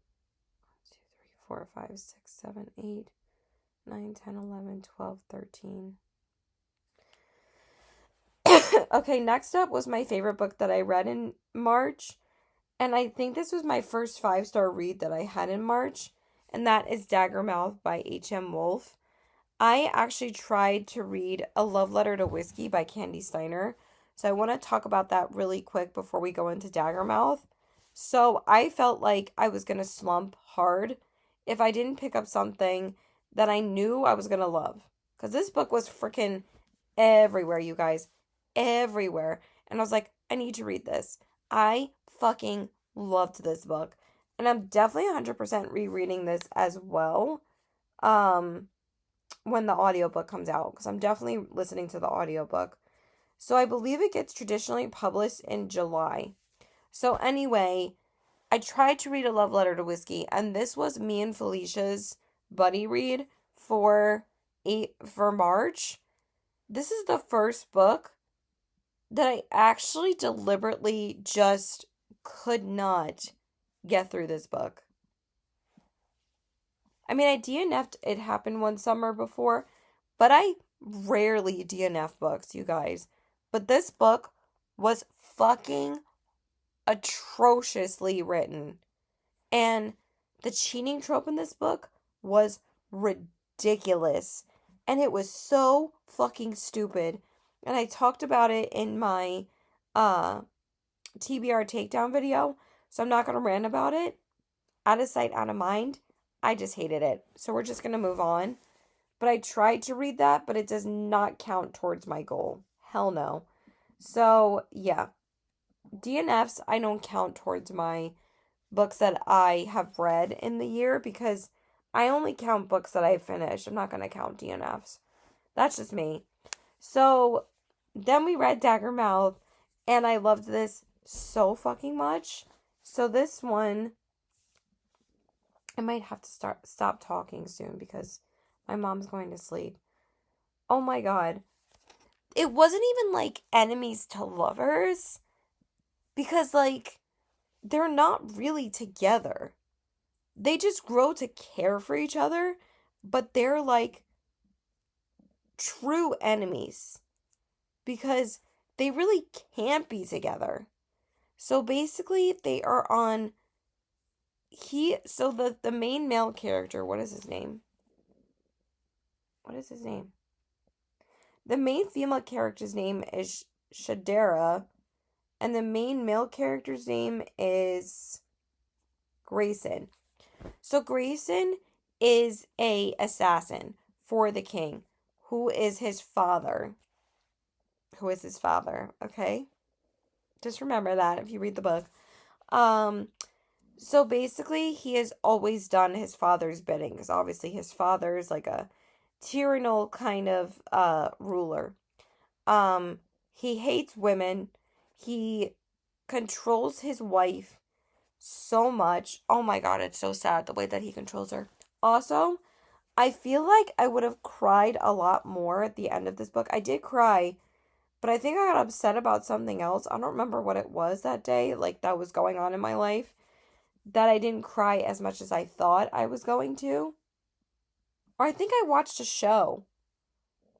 1, 2, 3, 4, 5, 6, 7, 8, 9, 10, 11, 12, 13. Okay, next up was my favorite book that I read in March. And I think this was my first 5-star read that I had in March. And that is Daggermouth by H.M. Wolf. I actually tried to read A Love Letter to Whiskey by Candy Steiner. So I want to talk about that really quick before we go into Daggermouth. So I felt like I was going to slump hard if I didn't pick up something that I knew I was going to love. Because this book was freaking everywhere, you guys. Everywhere. And I was like, I need to read this. I fucking loved this book. And I'm definitely 100% rereading this as well. When the audiobook comes out. Because I'm definitely listening to the audiobook. So I believe it gets traditionally published in July. So anyway, I tried to read A Love Letter to Whiskey, and this was me and Felicia's buddy read for March. This is the first book that I actually deliberately just could not get through this book. I mean, I DNF'd It Happened One Summer before, but I rarely DNF books, you guys. But this book was fucking atrociously written. And the cheating trope in this book was ridiculous. And it was so fucking stupid. And I talked about it in my TBR takedown video. So I'm not going to rant about it. Out of sight, out of mind. I just hated it. So we're just going to move on. But I tried to read that, but it does not count towards my goal. Hell no. So, yeah. DNFs I don't count towards my books that I have read in the year because I only count books that I finished. I'm not going to count DNFs. That's just me. So then we read Daggermouth, and I loved this so fucking much. So this one, I might have to stop talking soon because my mom's going to sleep. Oh my god. It wasn't even like enemies to lovers because like they're not really together. They just grow to care for each other, but they're like true enemies because they really can't be together. So basically they are on the main male character, what is his name? What is his name? The main female character's name is Shadera, and the main male character's name is Grayson. So Grayson is a assassin for the king, who is his father. Okay? Just remember that if you read the book. So basically he has always done his father's bidding, because obviously his father is like a tyrannical kind of ruler. He hates women. He controls his wife so much. Oh my god, it's so sad the way that he controls her. Also, I feel like I would have cried a lot more at the end of this book. I did cry, but I think I got upset about something else. I don't remember what it was that day, like that was going on in my life, that I didn't cry as much as I thought I was going to. Or I think I watched a show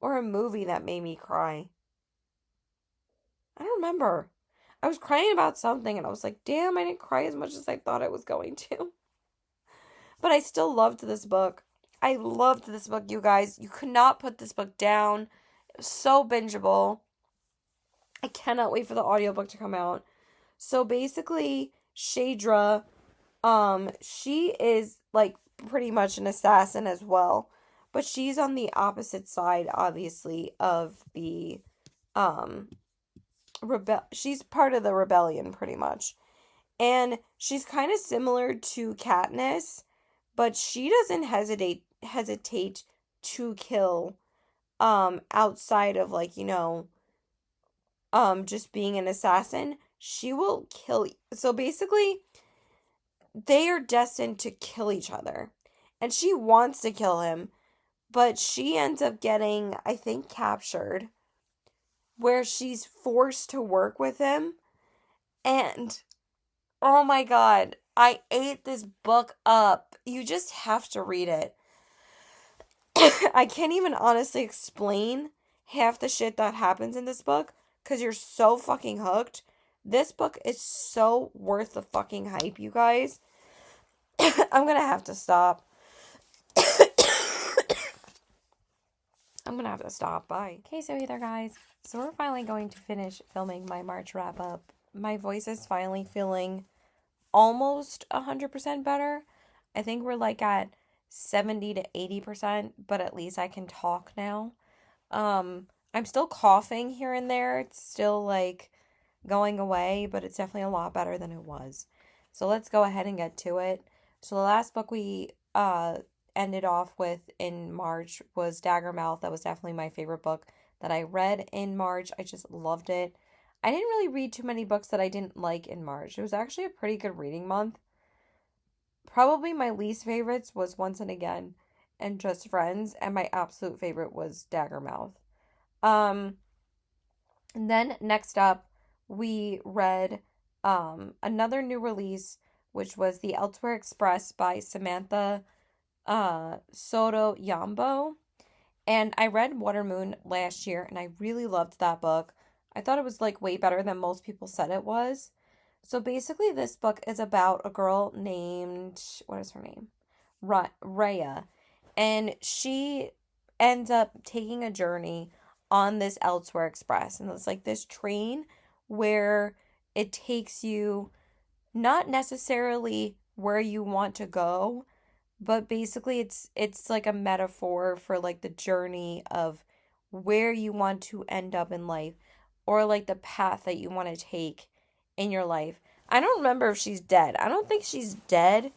or a movie that made me cry. I don't remember. I was crying about something and I was like, damn, I didn't cry as much as I thought I was going to. But I still loved this book. I loved this book, you guys. You could not put this book down. It was so bingeable. I cannot wait for the audiobook to come out. So basically, Shadra, she is like pretty much an assassin as well. But she's on the opposite side, obviously, of the she's part of the rebellion pretty much. And she's kind of similar to Katniss, but she doesn't hesitate to kill outside of like, just being an assassin. She will kill. So basically, they are destined to kill each other. And she wants to kill him, but she ends up getting, I think, captured, where she's forced to work with him. And oh my god, I ate this book up. You just have to read it. I can't even honestly explain half the shit that happens in this book because you're so fucking hooked. This book is so worth the fucking hype, you guys. I'm gonna have to stop. I'm gonna have to stop. Bye. Okay, so hey there, guys. So we're finally going to finish filming my March wrap up. My voice is finally feeling almost 100% better. I think we're like at 70 to 80%, but at least I can talk now. I'm still coughing here and there. It's still like going away, but it's definitely a lot better than it was. So let's go ahead and get to it. So the last book we ended off with in March was Daggermouth. That was definitely my favorite book that I read in March. I just loved it. I didn't really read too many books that I didn't like in March. It was actually a pretty good reading month. Probably my least favorites was Once and Again and Just Friends, and my absolute favorite was Daggermouth. And then next up, we read another new release, which was The Elsewhere Express by Samantha Soto Yambo. And I read Watermoon last year, and I really loved that book. I thought it was like way better than most people said it was. So basically, this book is about a girl named, what is her name? Raya. And she ends up taking a journey on this Elsewhere Express. And it's like this train where it takes you not necessarily where you want to go, but basically it's like a metaphor for like the journey of where you want to end up in life or like the path that you want to take in your life. I don't remember if she's dead. I don't think she's dead.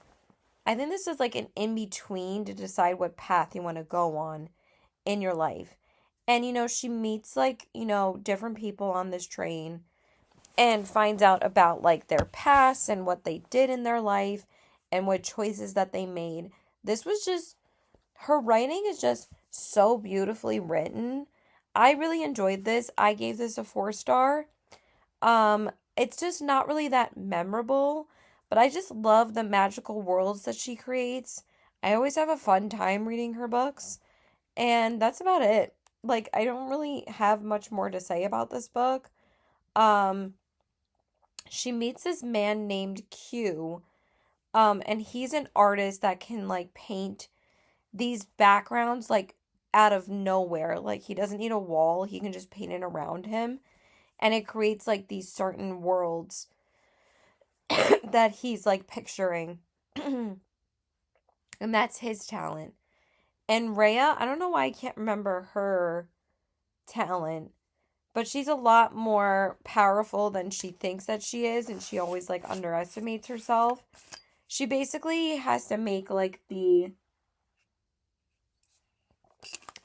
I think this is like an in between to decide what path you want to go on in your life. And she meets like, different people on this train and finds out about like their past and what they did in their life and what choices that they made. This was just her writing is just so beautifully written. I really enjoyed this. I gave this a 4 star. It's just not really that memorable, but I just love the magical worlds that she creates. I always have a fun time reading her books, and that's about it. Like, I don't really have much more to say about this book. Um, she meets this man named Q, and he's an artist that can like paint these backgrounds like out of nowhere. Like, he doesn't need a wall, he can just paint it around him, and it creates like these certain worlds that he's like picturing. And that's his talent. And Rhea, I don't know why I can't remember her talent, but she's a lot more powerful than she thinks that she is, and she always like underestimates herself. She basically has to make like the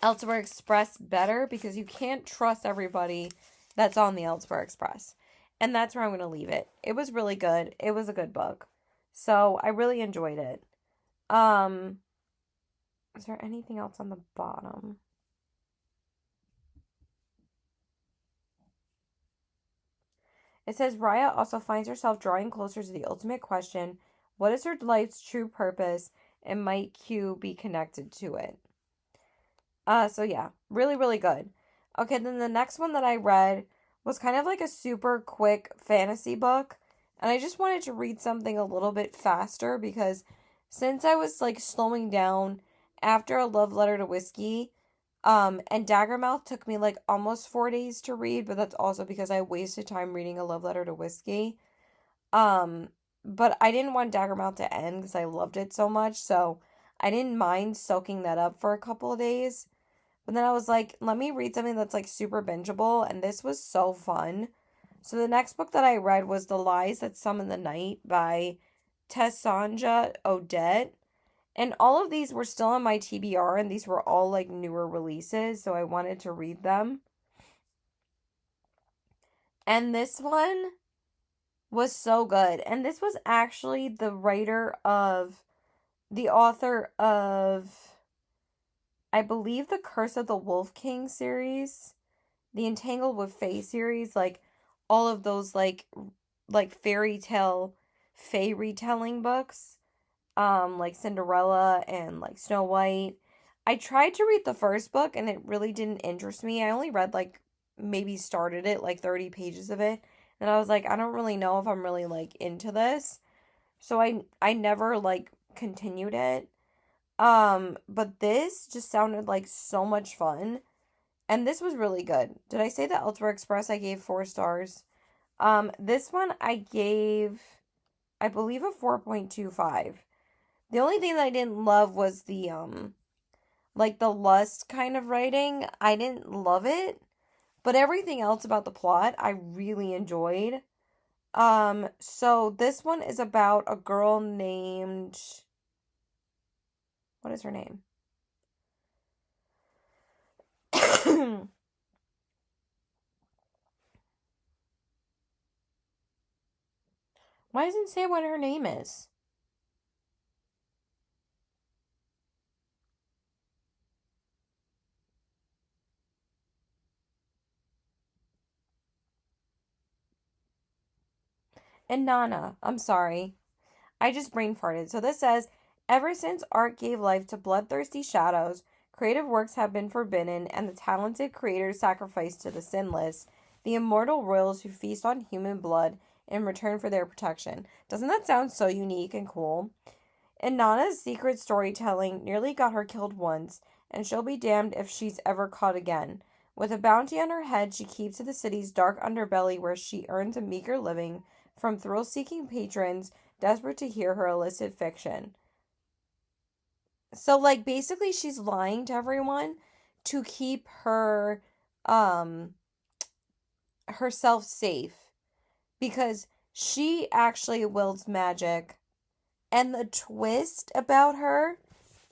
Elsewhere Express better because you can't trust everybody that's on the Elsewhere Express. And that's where I'm going to leave it. It was really good. It was a good book. So I really enjoyed it. Is there anything else on the bottom? It says Raya also finds herself drawing closer to the ultimate question. What is her life's true purpose, and might Q be connected to it? So yeah, really, really good. Okay, then the next one that I read was kind of like a super quick fantasy book. And I just wanted to read something a little bit faster because since I was like slowing down after A Love Letter to Whiskey, and Daggermouth took me like almost 4 days to read, but that's also because I wasted time reading A Love Letter to Whiskey. But I didn't want Daggermouth to end because I loved it so much, so I didn't mind soaking that up for a couple of days. But then I was like, let me read something that's like super bingeable, and this was so fun. So the next book that I read was The Lies That Summon the Night by Tessanja Odette. And all of these were still on my TBR, and these were all like newer releases, so I wanted to read them. And this one was so good. And this was actually the author of, I believe, the Curse of the Wolf King series, the Entangled with Fae series, like all of those like fairy tale fae retelling books, like Cinderella and like Snow White. I tried to read the first book and it really didn't interest me. I only read like maybe started it like 30 pages of it, and I was like, I don't really know if I'm really like into this. So I never like continued it. But this just sounded like so much fun. And this was really good. Did I say that Elsewhere Express I gave 4 stars? This one I gave, I believe, a 4.25. The only thing that I didn't love was the like the lust kind of writing. I didn't love it, but everything else about the plot I really enjoyed. So this one is about a girl named, what is her name? Why doesn't it say what her name is? And Nana. I'm sorry. I just brain farted. So this says, ever since art gave life to bloodthirsty shadows, creative works have been forbidden, and the talented creators sacrificed to the sinless, the immortal royals who feast on human blood in return for their protection. Doesn't that sound so unique and cool? And Nana's secret storytelling nearly got her killed once, and she'll be damned if she's ever caught again. With a bounty on her head, she keeps to the city's dark underbelly where she earns a meager living from thrill-seeking patrons desperate to hear her illicit fiction. So, like, basically she's lying to everyone to keep her herself safe because she actually wields magic. And the twist about her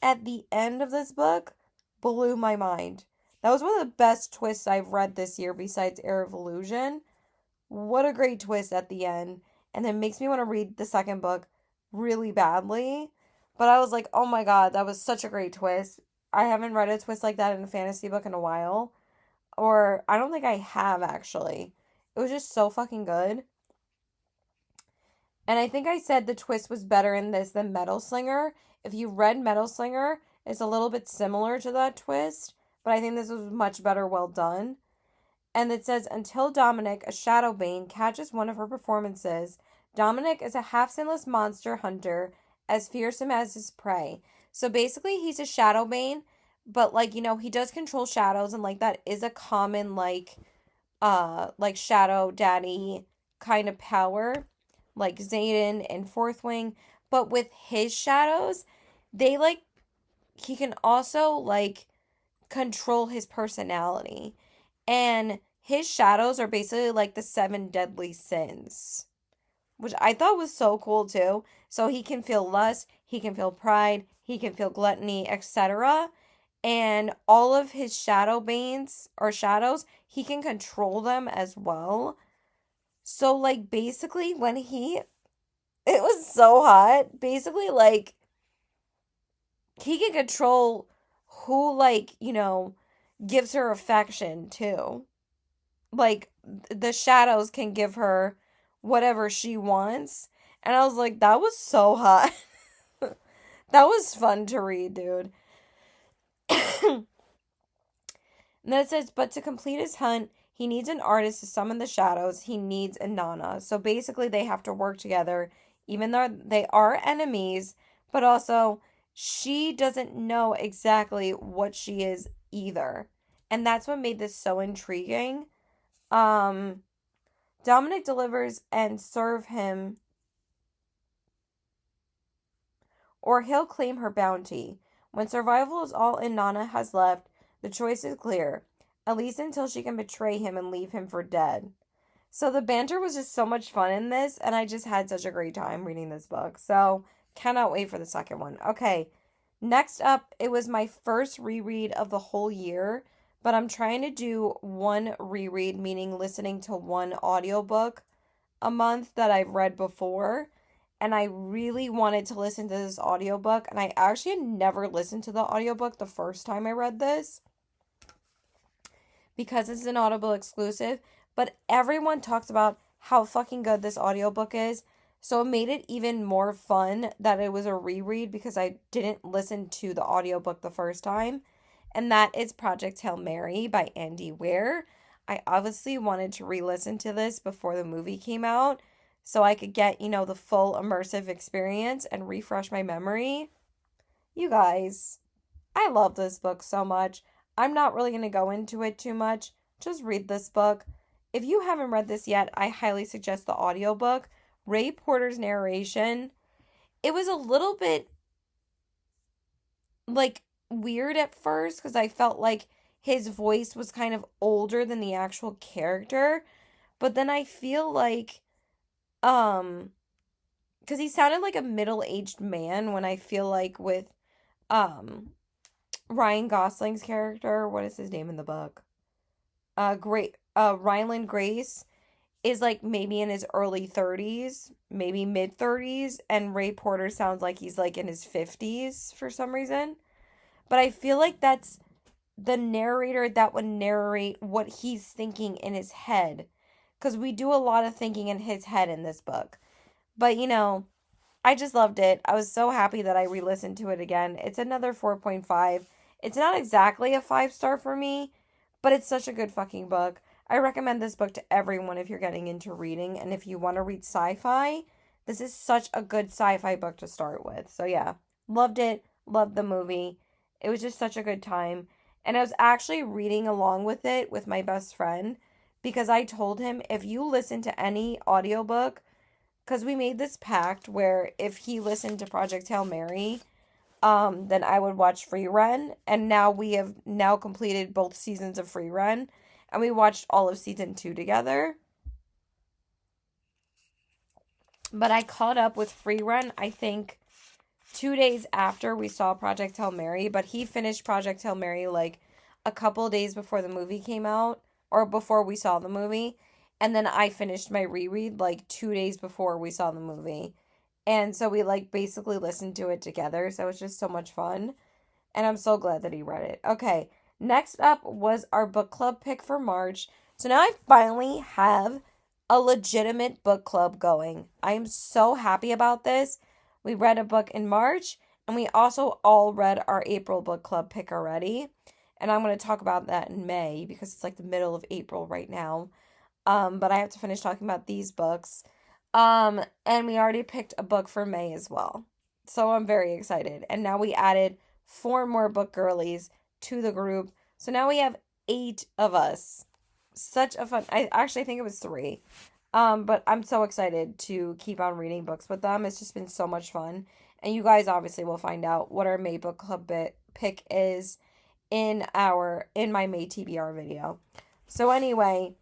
at the end of this book blew my mind. That was one of the best twists I've read this year besides Air of Illusion. What a great twist at the end. And it makes me want to read the second book really badly. But I was like, oh my god, that was such a great twist. I haven't read a twist like that in a fantasy book in a while. Or I don't think I have actually. It was just so fucking good. And I think I said the twist was better in this than Metal Slinger. If you read Metal Slinger, it's a little bit similar to that twist, but I think this was much better well done. And it says, until Dominic, a Shadowbane, catches one of her performances, Dominic is a half-sinless monster hunter as fearsome as his prey. So basically, he's a Shadowbane, but like, you know, he does control shadows, and like that is a common like Shadow Daddy kind of power, like Xaden and Fourth Wing. But with his shadows, they like he can also like control his personality. And his shadows are basically like the seven deadly sins, which I thought was so cool too. So he can feel lust, he can feel pride, he can feel gluttony, etc. And all of his shadow banes or shadows, he can control them as well. So like basically when he it was so hot. Basically like he can control who like, you know, gives her affection too. Like the shadows can give her whatever she wants. And I was like, that was so hot. That was fun to read, dude. And then it says, but to complete his hunt, he needs an artist to summon the shadows. He needs Inanna. So basically, they have to work together, even though they are enemies, but also she doesn't know exactly what she is either. And that's what made this so intriguing. Dominic delivers and serve him, or he'll claim her bounty. When survival is all Inanna has left, the choice is clear, at least until she can betray him and leave him for dead. So the banter was just so much fun in this, and I just had such a great time reading this book. So cannot wait for the second one. Okay, next up, it was my first reread of the whole year, but I'm trying to do one reread, meaning listening to one audiobook a month that I've read before. And I really wanted to listen to this audiobook, and I actually had never listened to the audiobook the first time I read this because it's an Audible exclusive, but everyone talks about how fucking good this audiobook is. So it made it even more fun that it was a reread because I didn't listen to the audiobook the first time. And that is Project Hail Mary by Andy Weir. I obviously wanted to re-listen to this before the movie came out so I could get, you know, the full immersive experience and refresh my memory. You guys, I love this book so much. I'm not really going to go into it too much. Just read this book. If you haven't read this yet, I highly suggest the audiobook. Ray Porter's narration, it was a little bit like weird at first because I felt like his voice was kind of older than the actual character. But then I feel like because he sounded like a middle-aged man when I feel like with um Ryan Gosling's character, what is his name in the book? Ryland Grace is like maybe in his early 30s, maybe mid 30s, and Ray Porter sounds like he's like in his 50s for some reason. But I feel like that's the narrator that would narrate what he's thinking in his head. Because we do a lot of thinking in his head in this book. But, you know, I just loved it. I was so happy that I re-listened to it again. It's another 4.5. It's not exactly a 5-star for me, but it's such a good fucking book. I recommend this book to everyone if you're getting into reading. And if you want to read sci-fi, this is such a good sci-fi book to start with. So yeah, loved it. Loved the movie. It was just such a good time. And I was actually reading along with it with my best friend because I told him if you listen to any audiobook, because we made this pact where if he listened to Project Hail Mary, then I would watch Free Run. And now we have now completed both seasons of Free Run, and we watched all of season 2 together. But I caught up with Free Run, I think, 2 days after we saw Project Hail Mary, but he finished Project Hail Mary like a couple days before the movie came out, or before we saw the movie. And then I finished my reread like 2 days before we saw the movie. And so we like basically listened to it together. So it was just so much fun. And I'm so glad that he read it. Okay, next up was our book club pick for March. So now I finally have a legitimate book club going. I am so happy about this. We read a book in March, and we also all read our April book club pick already. And I'm going to talk about that in May because it's like the middle of April right now. But I have to finish talking about these books. And we already picked a book for May as well. So I'm very excited. And now we added 4 more book girlies to the group. So now we have 8 of us. Such a fun, I actually think it was 3. But I'm so excited to keep on reading books with them. It's just been so much fun. And you guys obviously will find out what our May book club pick is in my May TBR video. So anyway,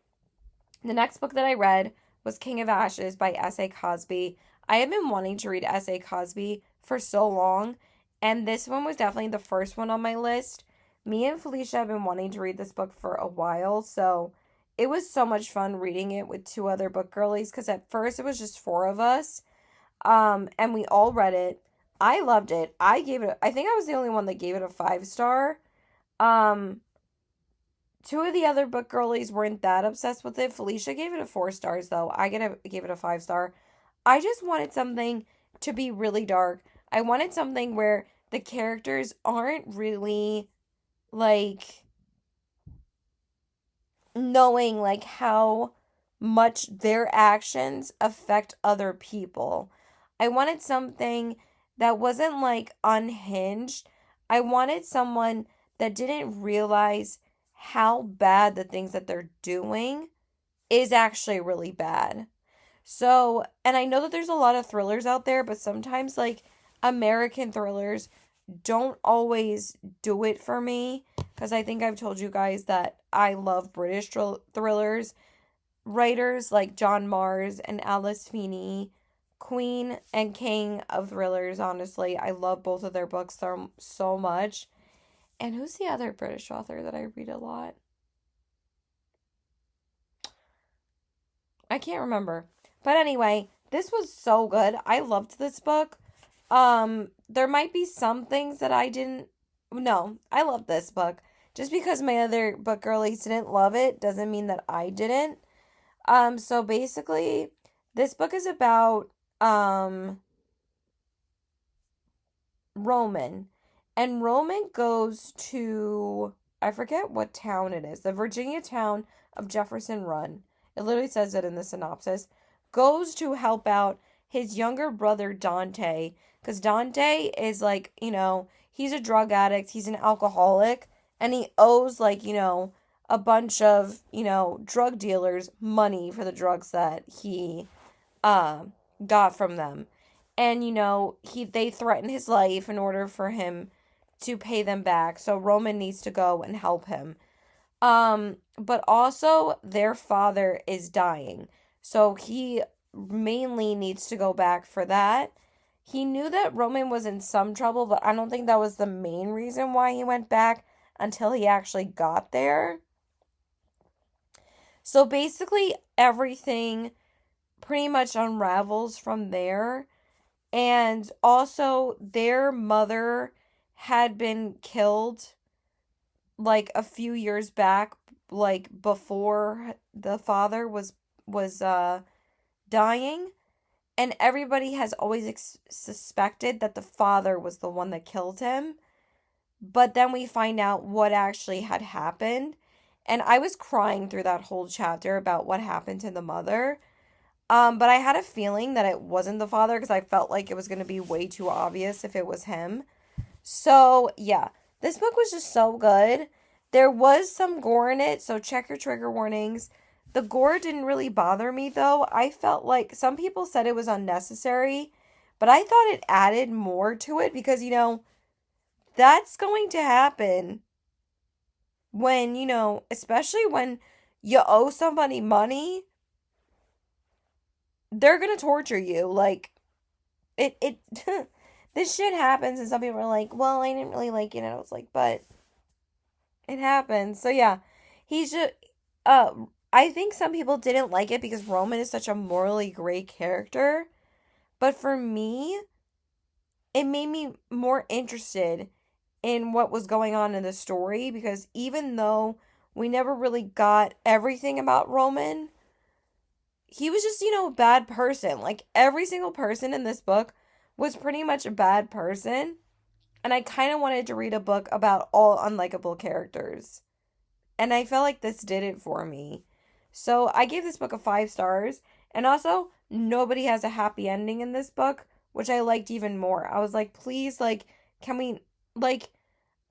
the next book that I read was King of Ashes by S.A. Cosby. I have been wanting to read S.A. Cosby for so long, and this one was definitely the first one on my list. Me and Felicia have been wanting to read this book for a while, so it was so much fun reading it with 2 other book girlies, because at first it was just 4 of us, and we all read it. I loved it. I think I was the only one that gave it a 5-star. 2 of the other book girlies weren't that obsessed with it. Felicia gave it a 4 stars, though. I gave it a 5-star. I just wanted something to be really dark. I wanted something where the characters aren't really, like, knowing, like, how much their actions affect other people. I wanted something that wasn't, like, unhinged. I wanted someone that didn't realize how bad the things that they're doing is actually really bad. So, and I know that there's a lot of thrillers out there, but sometimes like American thrillers don't always do it for me, because I think I've told you guys that I love British thrillers. Writers like John Mars and Alice Feeney, queen and king of thrillers, honestly. I love both of their books so much. And who's the other British author that I read a lot? I can't remember. But anyway, this was so good. I loved this book. There might be some things that I didn't. No, I love this book. Just because my other book girlies didn't love it doesn't mean that I didn't. So basically, this book is about Roman. And Roman goes to, I forget what town it is, the Virginia town of Jefferson Run. It literally says it in the synopsis. Goes to help out his younger brother Dante, because Dante is like, he's a drug addict, he's an alcoholic, and he owes like, a bunch of, drug dealers money for the drugs that he got from them. And, they threaten his life in order for him to pay them back. So Roman needs to go and help him. But also their father is dying. So he mainly needs to go back for that. He knew that Roman was in some trouble, but I don't think that was the main reason why he went back until he actually got there. So basically everything pretty much unravels from there. And also their mother had been killed like a few years back, like before the father was dying, and everybody has always suspected that the father was the one that killed him. But then we find out what actually had happened, and I was crying through that whole chapter about what happened to the mother. But I had a feeling that it wasn't the father, because I felt like it was going to be way too obvious if it was him. So, yeah, this book was just so good. There was some gore in it, so check your trigger warnings. The gore didn't really bother me, though. I felt like some people said it was unnecessary, but I thought it added more to it because, that's going to happen when, especially when you owe somebody money, they're going to torture you. Like, it this shit happens, and some people are like, well, I didn't really like it. And I was like, but it happens. So yeah, he's just, uh, I think some people didn't like it because Roman is such a morally great character. But for me, it made me more interested in what was going on in the story because even though we never really got everything about Roman, he was just, a bad person. Like every single person in this book was pretty much a bad person. And I kind of wanted to read a book about all unlikable characters. And I felt like this did it for me. So I gave this book a 5 stars. And also, nobody has a happy ending in this book, which I liked even more. I was like, please, like, can we, like,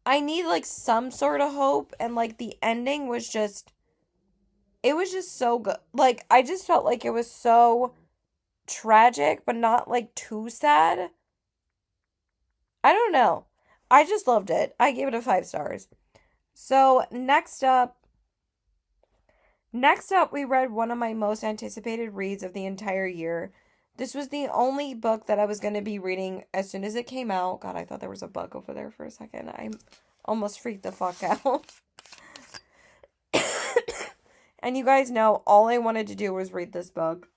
I need, like, some sort of hope. And, like, the ending was just, it was just so good. Like, I just felt like it was so tragic, but not, like, too sad. I don't know. I just loved it. I gave it a 5 stars. So, next up, we read one of my most anticipated reads of the entire year. This was the only book that I was going to be reading as soon as it came out. God, I thought there was a bug over there for a second. I almost freaked the fuck out. And you guys know, all I wanted to do was read this book.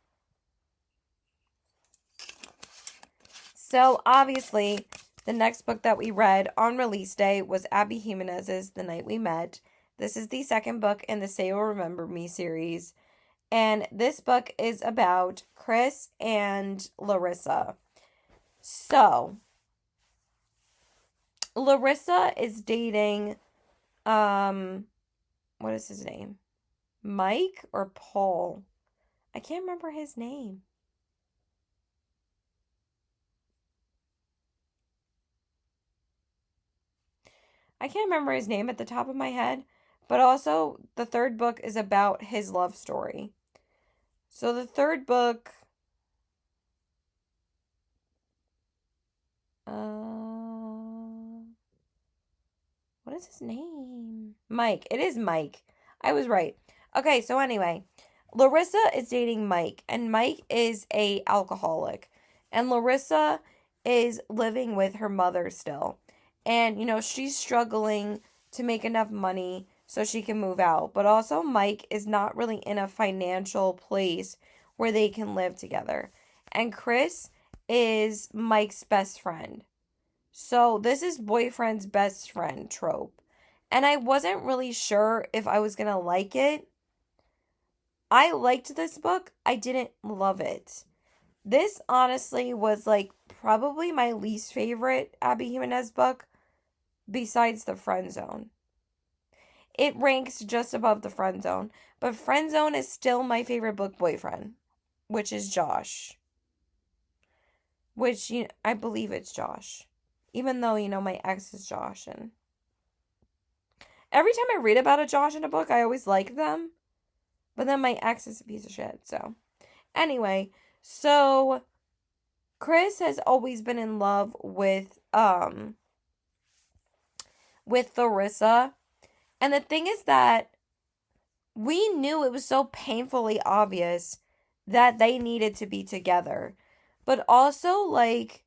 So, obviously, the next book that we read on release day was Abby Jimenez's The Night We Met. This is the second book in the Say You'll Remember Me series. And this book is about Chris and Larissa. So, Larissa is dating, what is his name? Mike or Paul? I can't remember his name. I can't remember his name at the top of my head, but also the third book is about his love story. So the third book, what is his name? Mike. It is Mike. I was right. Okay, so anyway, Larissa is dating Mike, and Mike is a alcoholic, and Larissa is living with her mother still. And she's struggling to make enough money so she can move out. But also Mike is not really in a financial place where they can live together. And Chris is Mike's best friend. So this is boyfriend's best friend trope. And I wasn't really sure if I was going to like it. I liked this book. I didn't love it. This honestly was like probably my least favorite Abby Jimenez book besides the Friend Zone. It ranks just above the Friend Zone, but Friend Zone is still my favorite book boyfriend, which is Josh. Which I believe it's Josh. Even though my ex is Josh, and every time I read about a Josh in a book, I always like them. But then my ex is a piece of shit, so. Anyway, so Chris has always been in love with Larissa. And the thing is that we knew it was so painfully obvious that they needed to be together. But also, like,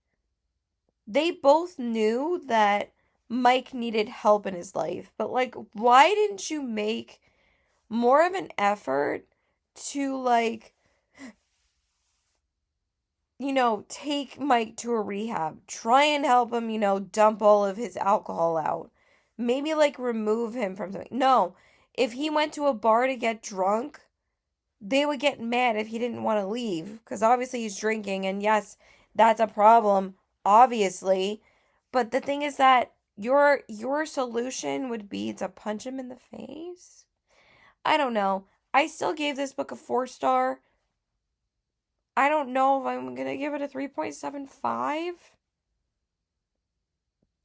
they both knew that Mike needed help in his life. But, like, why didn't you make more of an effort to, like, take Mike to a rehab? Try and help him, dump all of his alcohol out. Maybe, like, remove him from something. No. If he went to a bar to get drunk, they would get mad if he didn't want to leave. Because obviously he's drinking. And yes, that's a problem. Obviously. But the thing is that your solution would be to punch him in the face? I don't know. I still gave this book a 4-star. I don't know if I'm going to give it a 3.75.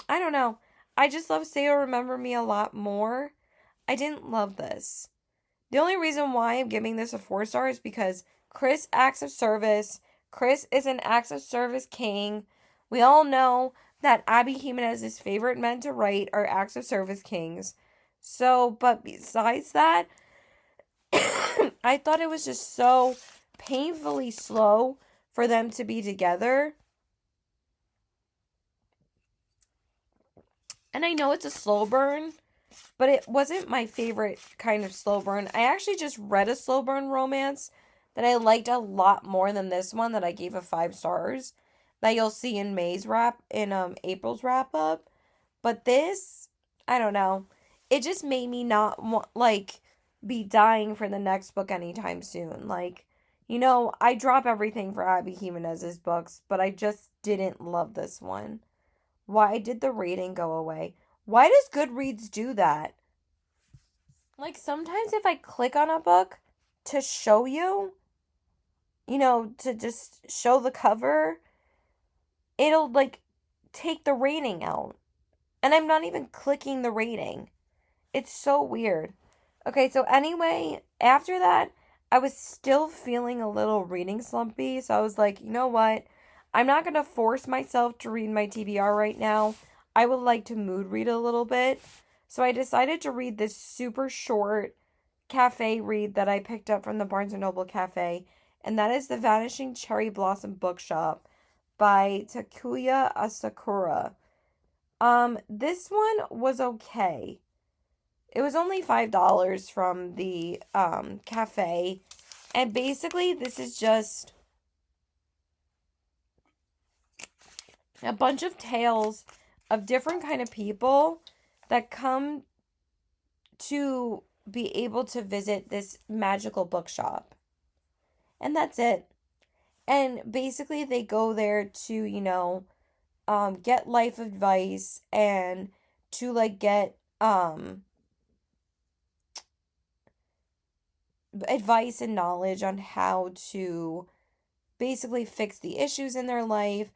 I don't know. I just love Say You'll Remember Me a lot more. I didn't love this. The only reason why I'm giving this a 4-star is because Chris acts of service. Chris is an acts of service king. We all know that Abby Jimenez's favorite men to write are acts of service kings. So, but besides that, I thought it was just so painfully slow for them to be together. And I know it's a slow burn, but it wasn't my favorite kind of slow burn. I actually just read a slow burn romance that I liked a lot more than this one that I gave a 5 stars that you'll see in April's wrap up. But this, I don't know. It just made me not want be dying for the next book anytime soon. I drop everything for Abby Jimenez's books, but I just didn't love this one. Why did the rating go away? Why does Goodreads do that? Sometimes if I click on a book to show you, to just show the cover, it'll take the rating out. And I'm not even clicking the rating. It's so weird. Okay, so anyway, after that, I was still feeling a little reading slumpy. So I was like, you know what? I'm not going to force myself to read my TBR right now. I would like to mood read a little bit. So I decided to read this super short cafe read that I picked up from the Barnes & Noble cafe. And that is The Vanishing Cherry Blossom Bookshop by Takuya Asakura. This one was okay. It was only $5 from the cafe. And basically this is just a bunch of tales of different kind of people that come to be able to visit this magical bookshop. And that's it. And basically they go there to, get life advice and to get advice and knowledge on how to basically fix the issues in their life,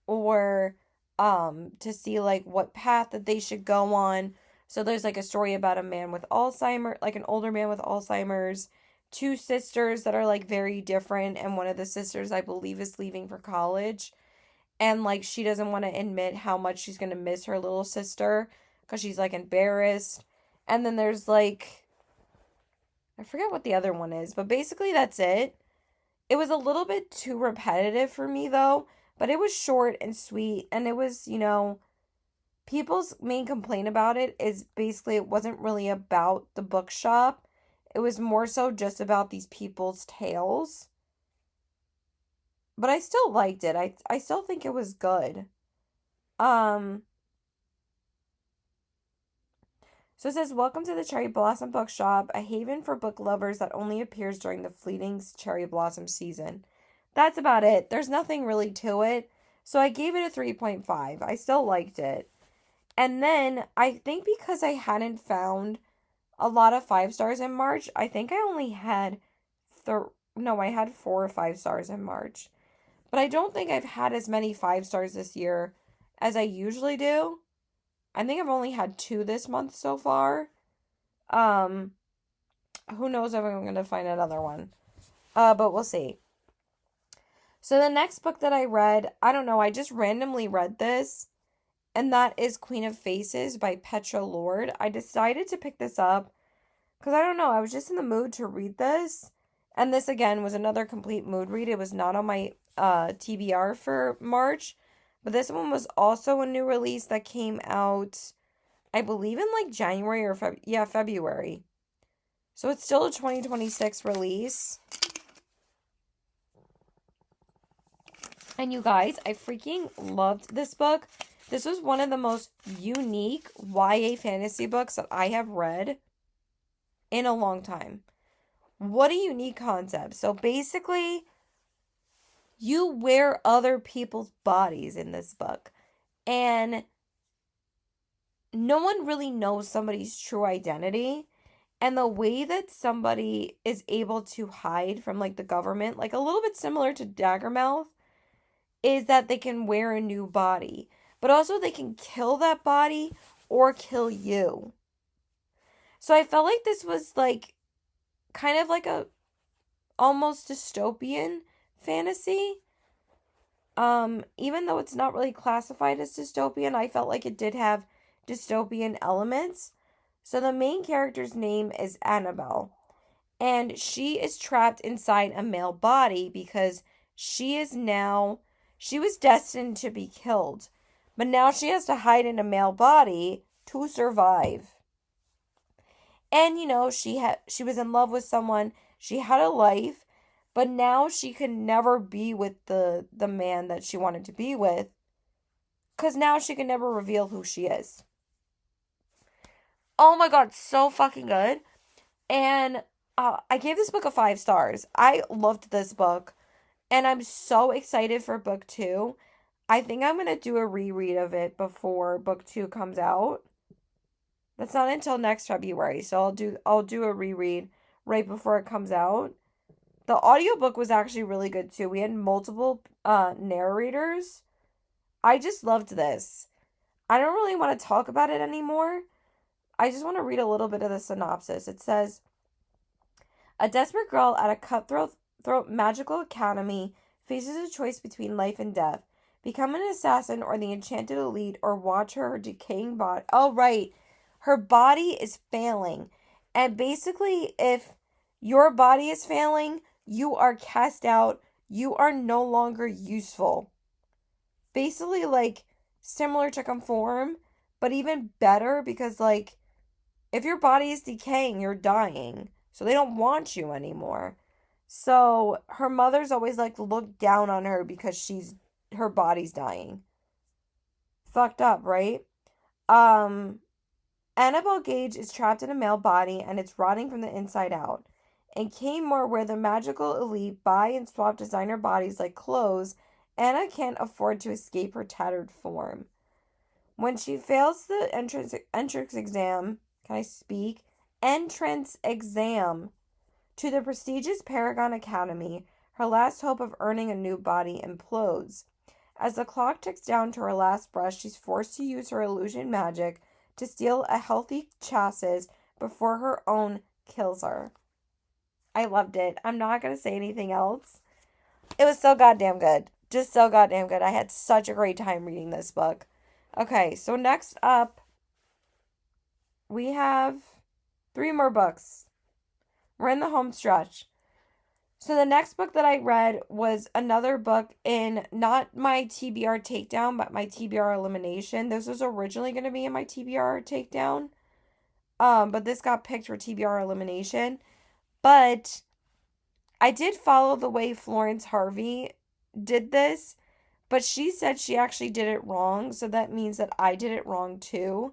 or to see what path that they should go on. So there's a story about a man with Alzheimer's, an older man with Alzheimer's, 2 sisters that are very different, and one of the sisters I believe is leaving for college, and she doesn't want to admit how much she's going to miss her little sister because she's embarrassed. And then there's I forget what the other one is, but basically that's it. It was a little bit too repetitive for me though, but it was short and sweet, and it was, people's main complaint about it is basically it wasn't really about the bookshop. It was more so just about these people's tales. But I still liked it. I still think it was good. So it says, welcome to the Cherry Blossom Bookshop, a haven for book lovers that only appears during the fleeting cherry blossom season. That's about it. There's nothing really to it. So I gave it a 3.5. I still liked it. And then I think because I hadn't found a lot of 5 stars in March, I think I only had I had 4 or 5 stars in March. But I don't think I've had as many 5 stars this year as I usually do. I think I've only had 2 this month so far. Who knows if I'm going to find another one. But we'll see. So the next book that I read, I don't know, I just randomly read this, and that is Queen of Faces by Petra Lord. I decided to pick this up because I don't know, I was just in the mood to read this. And this again was another complete mood read. It was not on my TBR for March, but this one was also a new release that came out, I believe in January or February. So it's still a 2026 release. And you guys, I freaking loved this book. This was one of the most unique YA fantasy books that I have read in a long time. What a unique concept. So basically, you wear other people's bodies in this book. And no one really knows somebody's true identity. And the way that somebody is able to hide from the government, a little bit similar to Daggermouth, is that they can wear a new body. But also they can kill that body or kill you. So I felt like this was kind of a almost dystopian fantasy. Even though it's not really classified as dystopian, I felt like it did have dystopian elements. So the main character's name is Annabelle, and she is trapped inside a male body because she was destined to be killed, but now she has to hide in a male body to survive. And she was in love with someone, she had a life, but now she can never be with the man that she wanted to be with cuz now she can never reveal who she is. Oh my god, so fucking good. And I gave this book a 5 stars. I loved this book. And I'm so excited for book 2. I think I'm going to do a reread of it before book 2 comes out. That's not until next February, so I'll do a reread right before it comes out. The audiobook was actually really good too. We had multiple narrators. I just loved this. I don't really want to talk about it anymore. I just want to read a little bit of the synopsis. It says, a desperate girl at a cutthroat magical academy faces a choice between life and death. Become an assassin or the enchanted elite, or watch her decaying body. Oh, right. Her body is failing. And basically, if your body is failing, you are cast out. You are no longer useful. Basically, like, similar to Conform, but even better because, like, if your body is decaying, you're dying. So they don't want you anymore. So her mother's always like looked down on her because her body's dying. Fucked up, right? Um Annabelle Gage is trapped in a male body and it's rotting from the inside out. In Kmart, where the magical elite buy and swap designer bodies like clothes, Anna can't afford to escape her tattered form. When she fails the entrance exam, can I speak? Entrance exam to the prestigious Paragon Academy, her last hope of earning a new body implodes. As the clock ticks down to her last breath, she's forced to use her illusion magic to steal a healthy chassis before her own kills her. I loved it. I'm not going to say anything else. It was so goddamn good. Just so goddamn good. I had such a great time reading this book. Okay, so next up, we have 3 more books. We're in the home stretch. So the next book that I read was another book in not my TBR takedown, but my TBR elimination. This was originally going to be in my TBR takedown. But this got picked for TBR elimination. But I did follow the way Florence Harvey did this, but she said she actually did it wrong, so that means that I did it wrong too.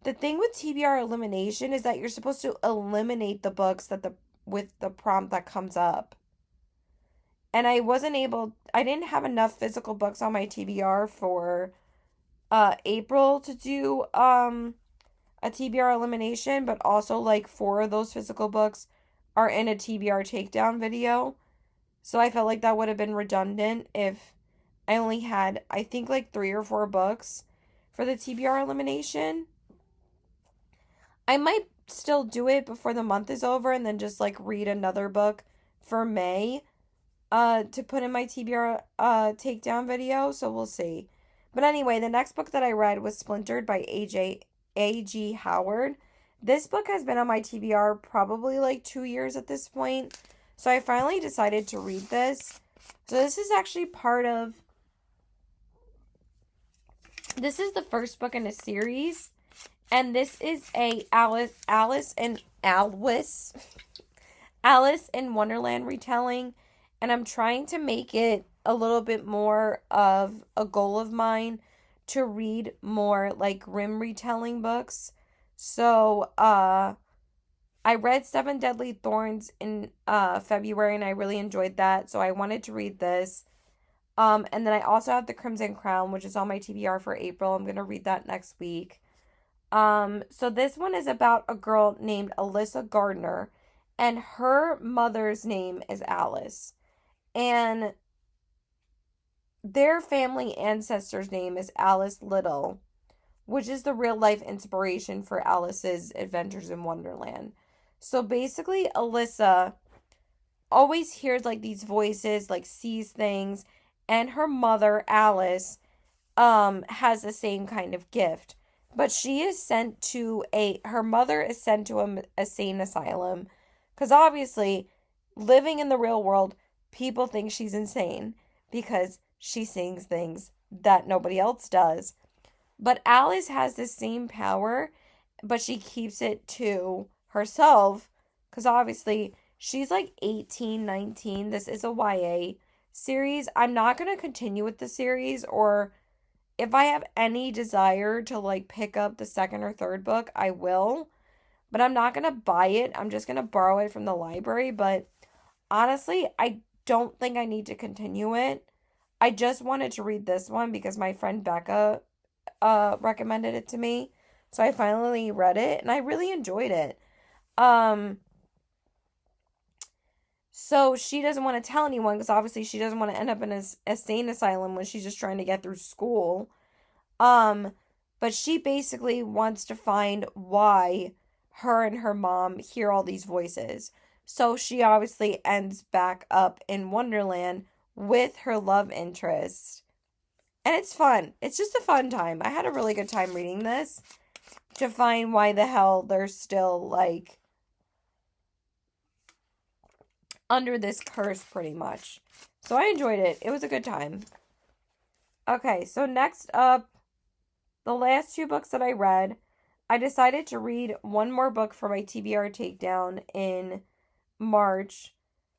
The thing with TBR elimination is that you're supposed to eliminate the books with the prompt that comes up. And I didn't have enough physical books on my TBR for April to do a TBR elimination, but also like 4 of those physical books are in a TBR takedown video. So I felt like that would have been redundant if I only had, I think, like 3 or 4 books for the TBR elimination. I might still do it before the month is over and then just like read another book for May to put in my TBR takedown video, so we'll see. But anyway, the next book that I read was Splintered by A.G. Howard. This book has been on my TBR probably like 2 years at this point. So I finally decided to read this. So this is actually this is the first book in a series. And this is a Alice in Wonderland retelling. And I'm trying to make it a little bit more of a goal of mine to read more like Grimm retelling books. So, I read Seven Deadly Thorns in February and I really enjoyed that. So I wanted to read this. And then I also have The Crimson Crown, which is on my TBR for April. I'm going to read that next week. So this one is about a girl named Alyssa Gardner, and her mother's name is Alice. And their family ancestor's name is Alice Little, which is the real life inspiration for Alice's Adventures in Wonderland. So basically, Alyssa always hears like these voices, like sees things, and her mother, Alice, has the same kind of gift. But she is sent to her mother is sent to a sane asylum because obviously, living in the real world, people think she's insane because she sings things that nobody else does. But Alice has the same power, but she keeps it to herself because obviously she's like 18, 19. This is a YA series. I'm not going to continue with the series, or if I have any desire to like pick up the second or third book, I will. But I'm not going to buy it. I'm just going to borrow it from the library. But honestly, I don't think I need to continue it. I just wanted to read this one because my friend Becca recommended it to me. So I finally read it and I really enjoyed it. Um so she doesn't want to tell anyone because obviously she doesn't want to end up in a sane asylum when she's just trying to get through school. Um but she basically wants to find why her and her mom hear all these voices. So she obviously ends back up in Wonderland with her love interest. And it's fun. It's just a fun time. I had a really good time reading this to find why the hell they're still like under this curse pretty much. So I enjoyed it. It was a good time. Okay, so next up, the last two books that I read, I decided to read one more book for my TBR takedown in March.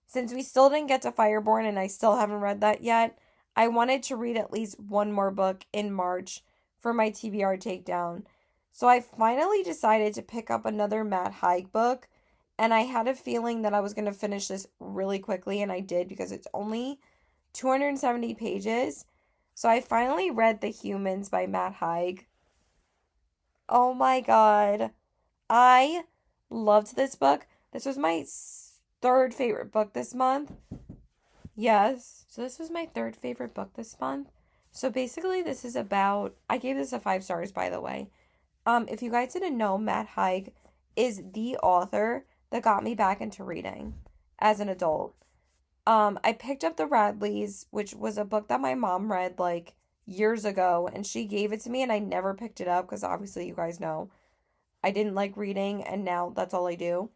Since we still didn't get to Fireborn and I still haven't read that yet, I wanted to read at least one more book in March for my TBR takedown. So I finally decided to pick up another Matt Haig book, and I had a feeling that I was going to finish this really quickly, and I did because it's only 270 pages. So I finally read The Humans by Matt Haig. Oh my god. I loved this book. This was my third favorite book this month. Yes. So this was my third favorite book this month. So basically this is about, I gave this a 5 stars by the way. If you guys didn't know, Matt Haig is the author that got me back into reading as an adult. I picked up The Radleys, which was a book that my mom read like years ago, and she gave it to me and I never picked it up because obviously you guys know I didn't like reading and now that's all I do.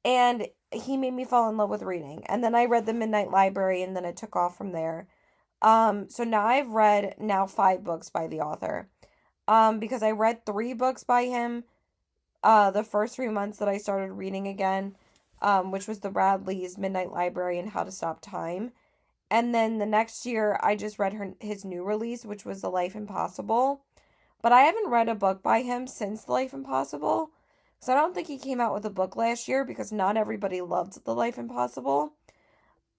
And he made me fall in love with reading. And then I read The Midnight Library and then it took off from there. So now I've read now 5 books by the author. Because I read 3 books by him the first 3 months that I started reading again, which was The Radleys, Midnight Library, and How to Stop Time. And then the next year I just read his new release, which was The Life Impossible. But I haven't read a book by him since The Life Impossible. So I don't think he came out with a book last year because not everybody loved The Life Impossible.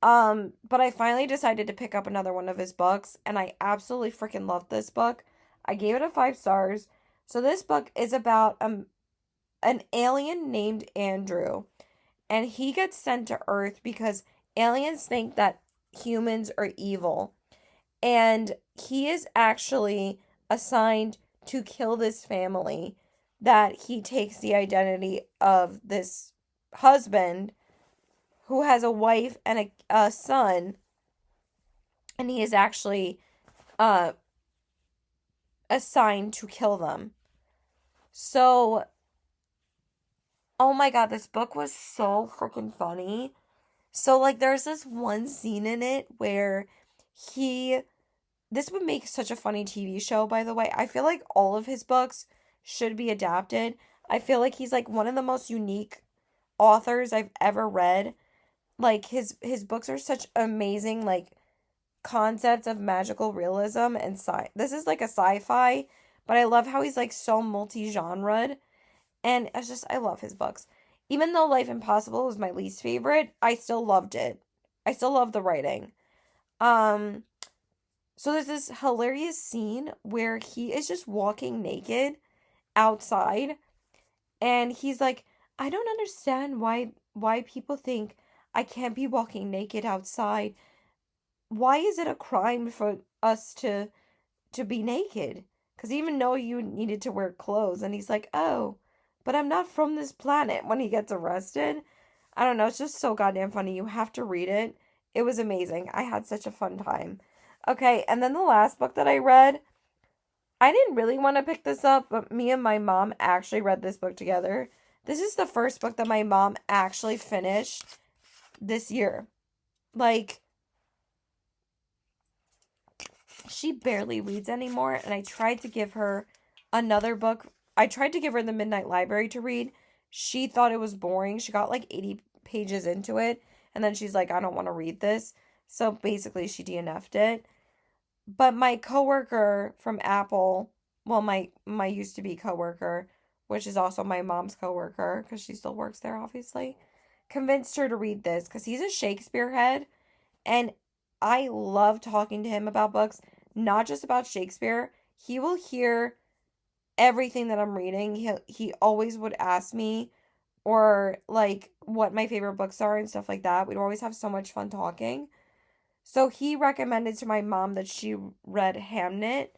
But I finally decided to pick up another one of his books, and I absolutely freaking loved this book. I gave it a 5 stars. So this book is about an alien named Andrew, and he gets sent to Earth because aliens think that humans are evil. And he is actually assigned to kill this family that he takes the identity of this husband who has a wife and a son, and he is actually assigned to kill them. So, oh my god, this book was so freaking funny. So, like, there's this one scene in it where this would make such a funny TV show, by the way. I feel like all of his books should be adapted. I feel like he's like one of the most unique authors I've ever read. Like his books are such amazing like concepts of magical realism and this is like a sci-fi, but I love how he's like so multi-genred, and it's just I love his books. Even though Life Impossible was my least favorite, I still loved it. I still love the writing. So there's this hilarious scene where he is just walking naked outside, and he's like, I don't understand why people think I can't be walking naked outside. Why is it a crime for us to be naked? Because even though you needed to wear clothes, and he's like, oh, but I'm not from this planet when he gets arrested. I don't know, it's just so goddamn funny. You have to read it. It was amazing. I had such a fun time. Okay, and then the last book that I read, I didn't really want to pick this up, but me and my mom actually read this book together. This is the first book that my mom actually finished this year. Like, she barely reads anymore, and I tried to give her another book. I tried to give her The Midnight Library to read. She thought it was boring. She got like 80 pages into it, and then she's like, I don't want to read this. So basically, she DNF'd it. But my coworker from Apple, well, my used to be coworker, which is also my mom's coworker, because she still works there, obviously, convinced her to read this, because he's a Shakespeare head, and I love talking to him about books, not just about Shakespeare. He will hear everything that I'm reading. He always would ask me, or like what my favorite books are and stuff like that. We'd always have so much fun talking. So he recommended to my mom that she read Hamnet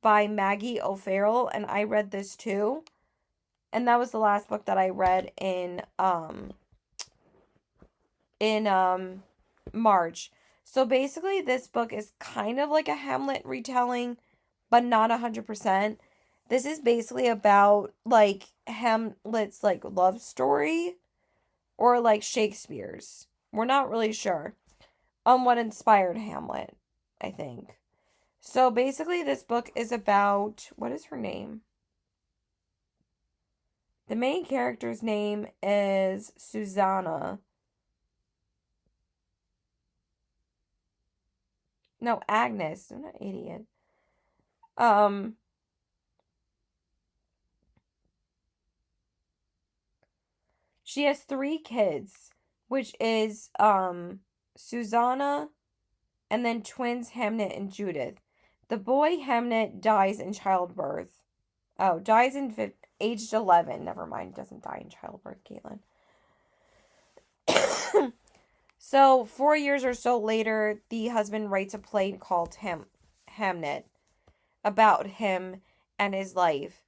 by Maggie O'Farrell, and I read this too. And that was the last book that I read in March. So basically this book is kind of like a Hamlet retelling, but not 100%. This is basically about like Hamlet's like love story or like Shakespeare's. We're not really sure on what inspired Hamlet, I think. So basically this book is about, what is her name? The main character's name is Susanna. No, Agnes. I'm not an idiot. Um, she has 3 kids, which is Susanna and then twins Hamnet and Judith. The boy Hamnet dies in childbirth. Oh, dies in aged 11. Never mind, doesn't die in childbirth, Caitlin. So 4 years or so later, the husband writes a play called Hamnet about him and his life.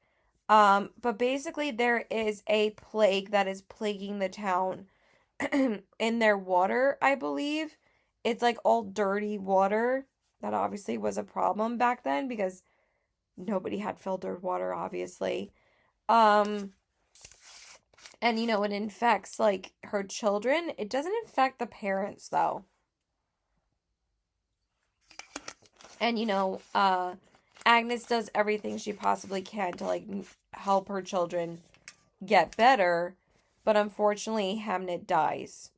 But basically there is a plague that is plaguing the town in their water, I believe. It's like all dirty water. That obviously was a problem back then because nobody had filtered water, obviously. And it infects like her children. It doesn't infect the parents though. And Agnes does everything she possibly can to like help her children get better, but unfortunately Hamnet dies,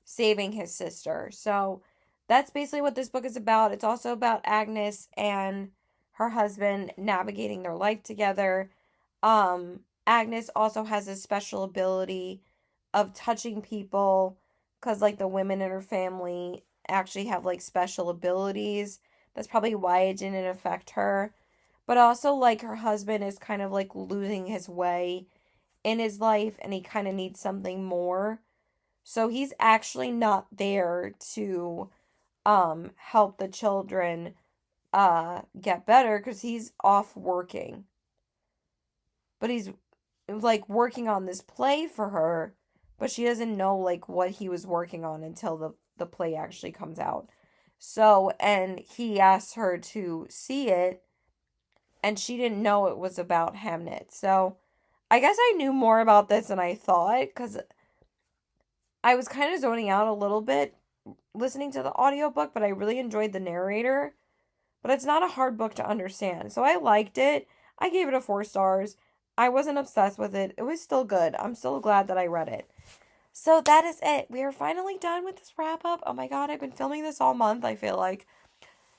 saving his sister. So that's basically what this book is about. It's also about Agnes and her husband navigating their life together. Agnes also has a special ability of touching people because like the women in her family actually have like special abilities. That's probably why it didn't affect her. But also like her husband is kind of like losing his way in his life and he kind of needs something more. So he's actually not there to help the children get better because he's off working. But he's like working on this play for her, but she doesn't know like what he was working on until the play actually comes out. So, and he asked her to see it and she didn't know it was about Hamnet. So, I guess I knew more about this than I thought cuz I was kind of zoning out a little bit listening to the audiobook, but I really enjoyed the narrator. But it's not a hard book to understand. So I liked it. I gave it a 4 stars. I wasn't obsessed with it. It was still good. I'm still glad that I read it. So that is it. We are finally done with this wrap up. Oh my god, I've been filming this all month, I feel like.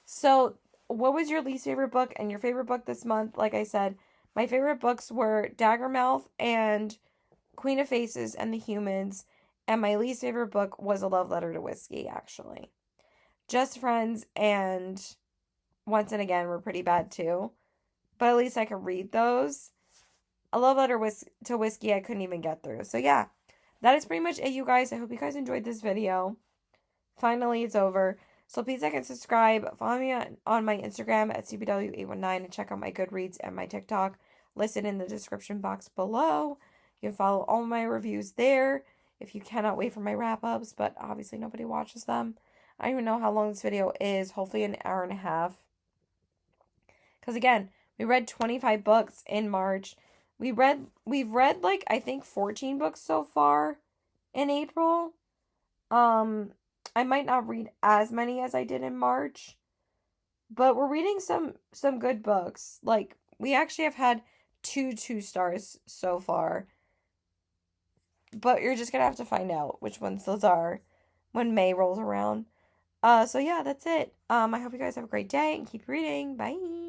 So, what was your least favorite book and your favorite book this month? Like I said, my favorite books were Daggermouth and Queen of Faces and the Humans. And my least favorite book was A Love Letter to Whiskey, actually. Just Friends and Once and Again were pretty bad too. But at least I could read those. A Love Letter to Whiskey I couldn't even get through. So yeah, that is pretty much it, you guys. I hope you guys enjoyed this video. Finally, it's over. So please like and subscribe. Follow me on my Instagram at CBW819 and check out my Goodreads and my TikTok listed in the description box below. You can follow all my reviews there. if you cannot wait for my wrap-ups, but obviously nobody watches them. I don't even know how long this video is. Hopefully an hour and a half. Because again, we read 25 books in March. We've read like I think 14 books so far in April. I might not read as many as I did in March, but we're reading some good books. Like we actually have had 2 2-stars so far. But you're just gonna have to find out which ones those are when May rolls around. So yeah, that's it. I hope you guys have a great day and keep reading. Bye.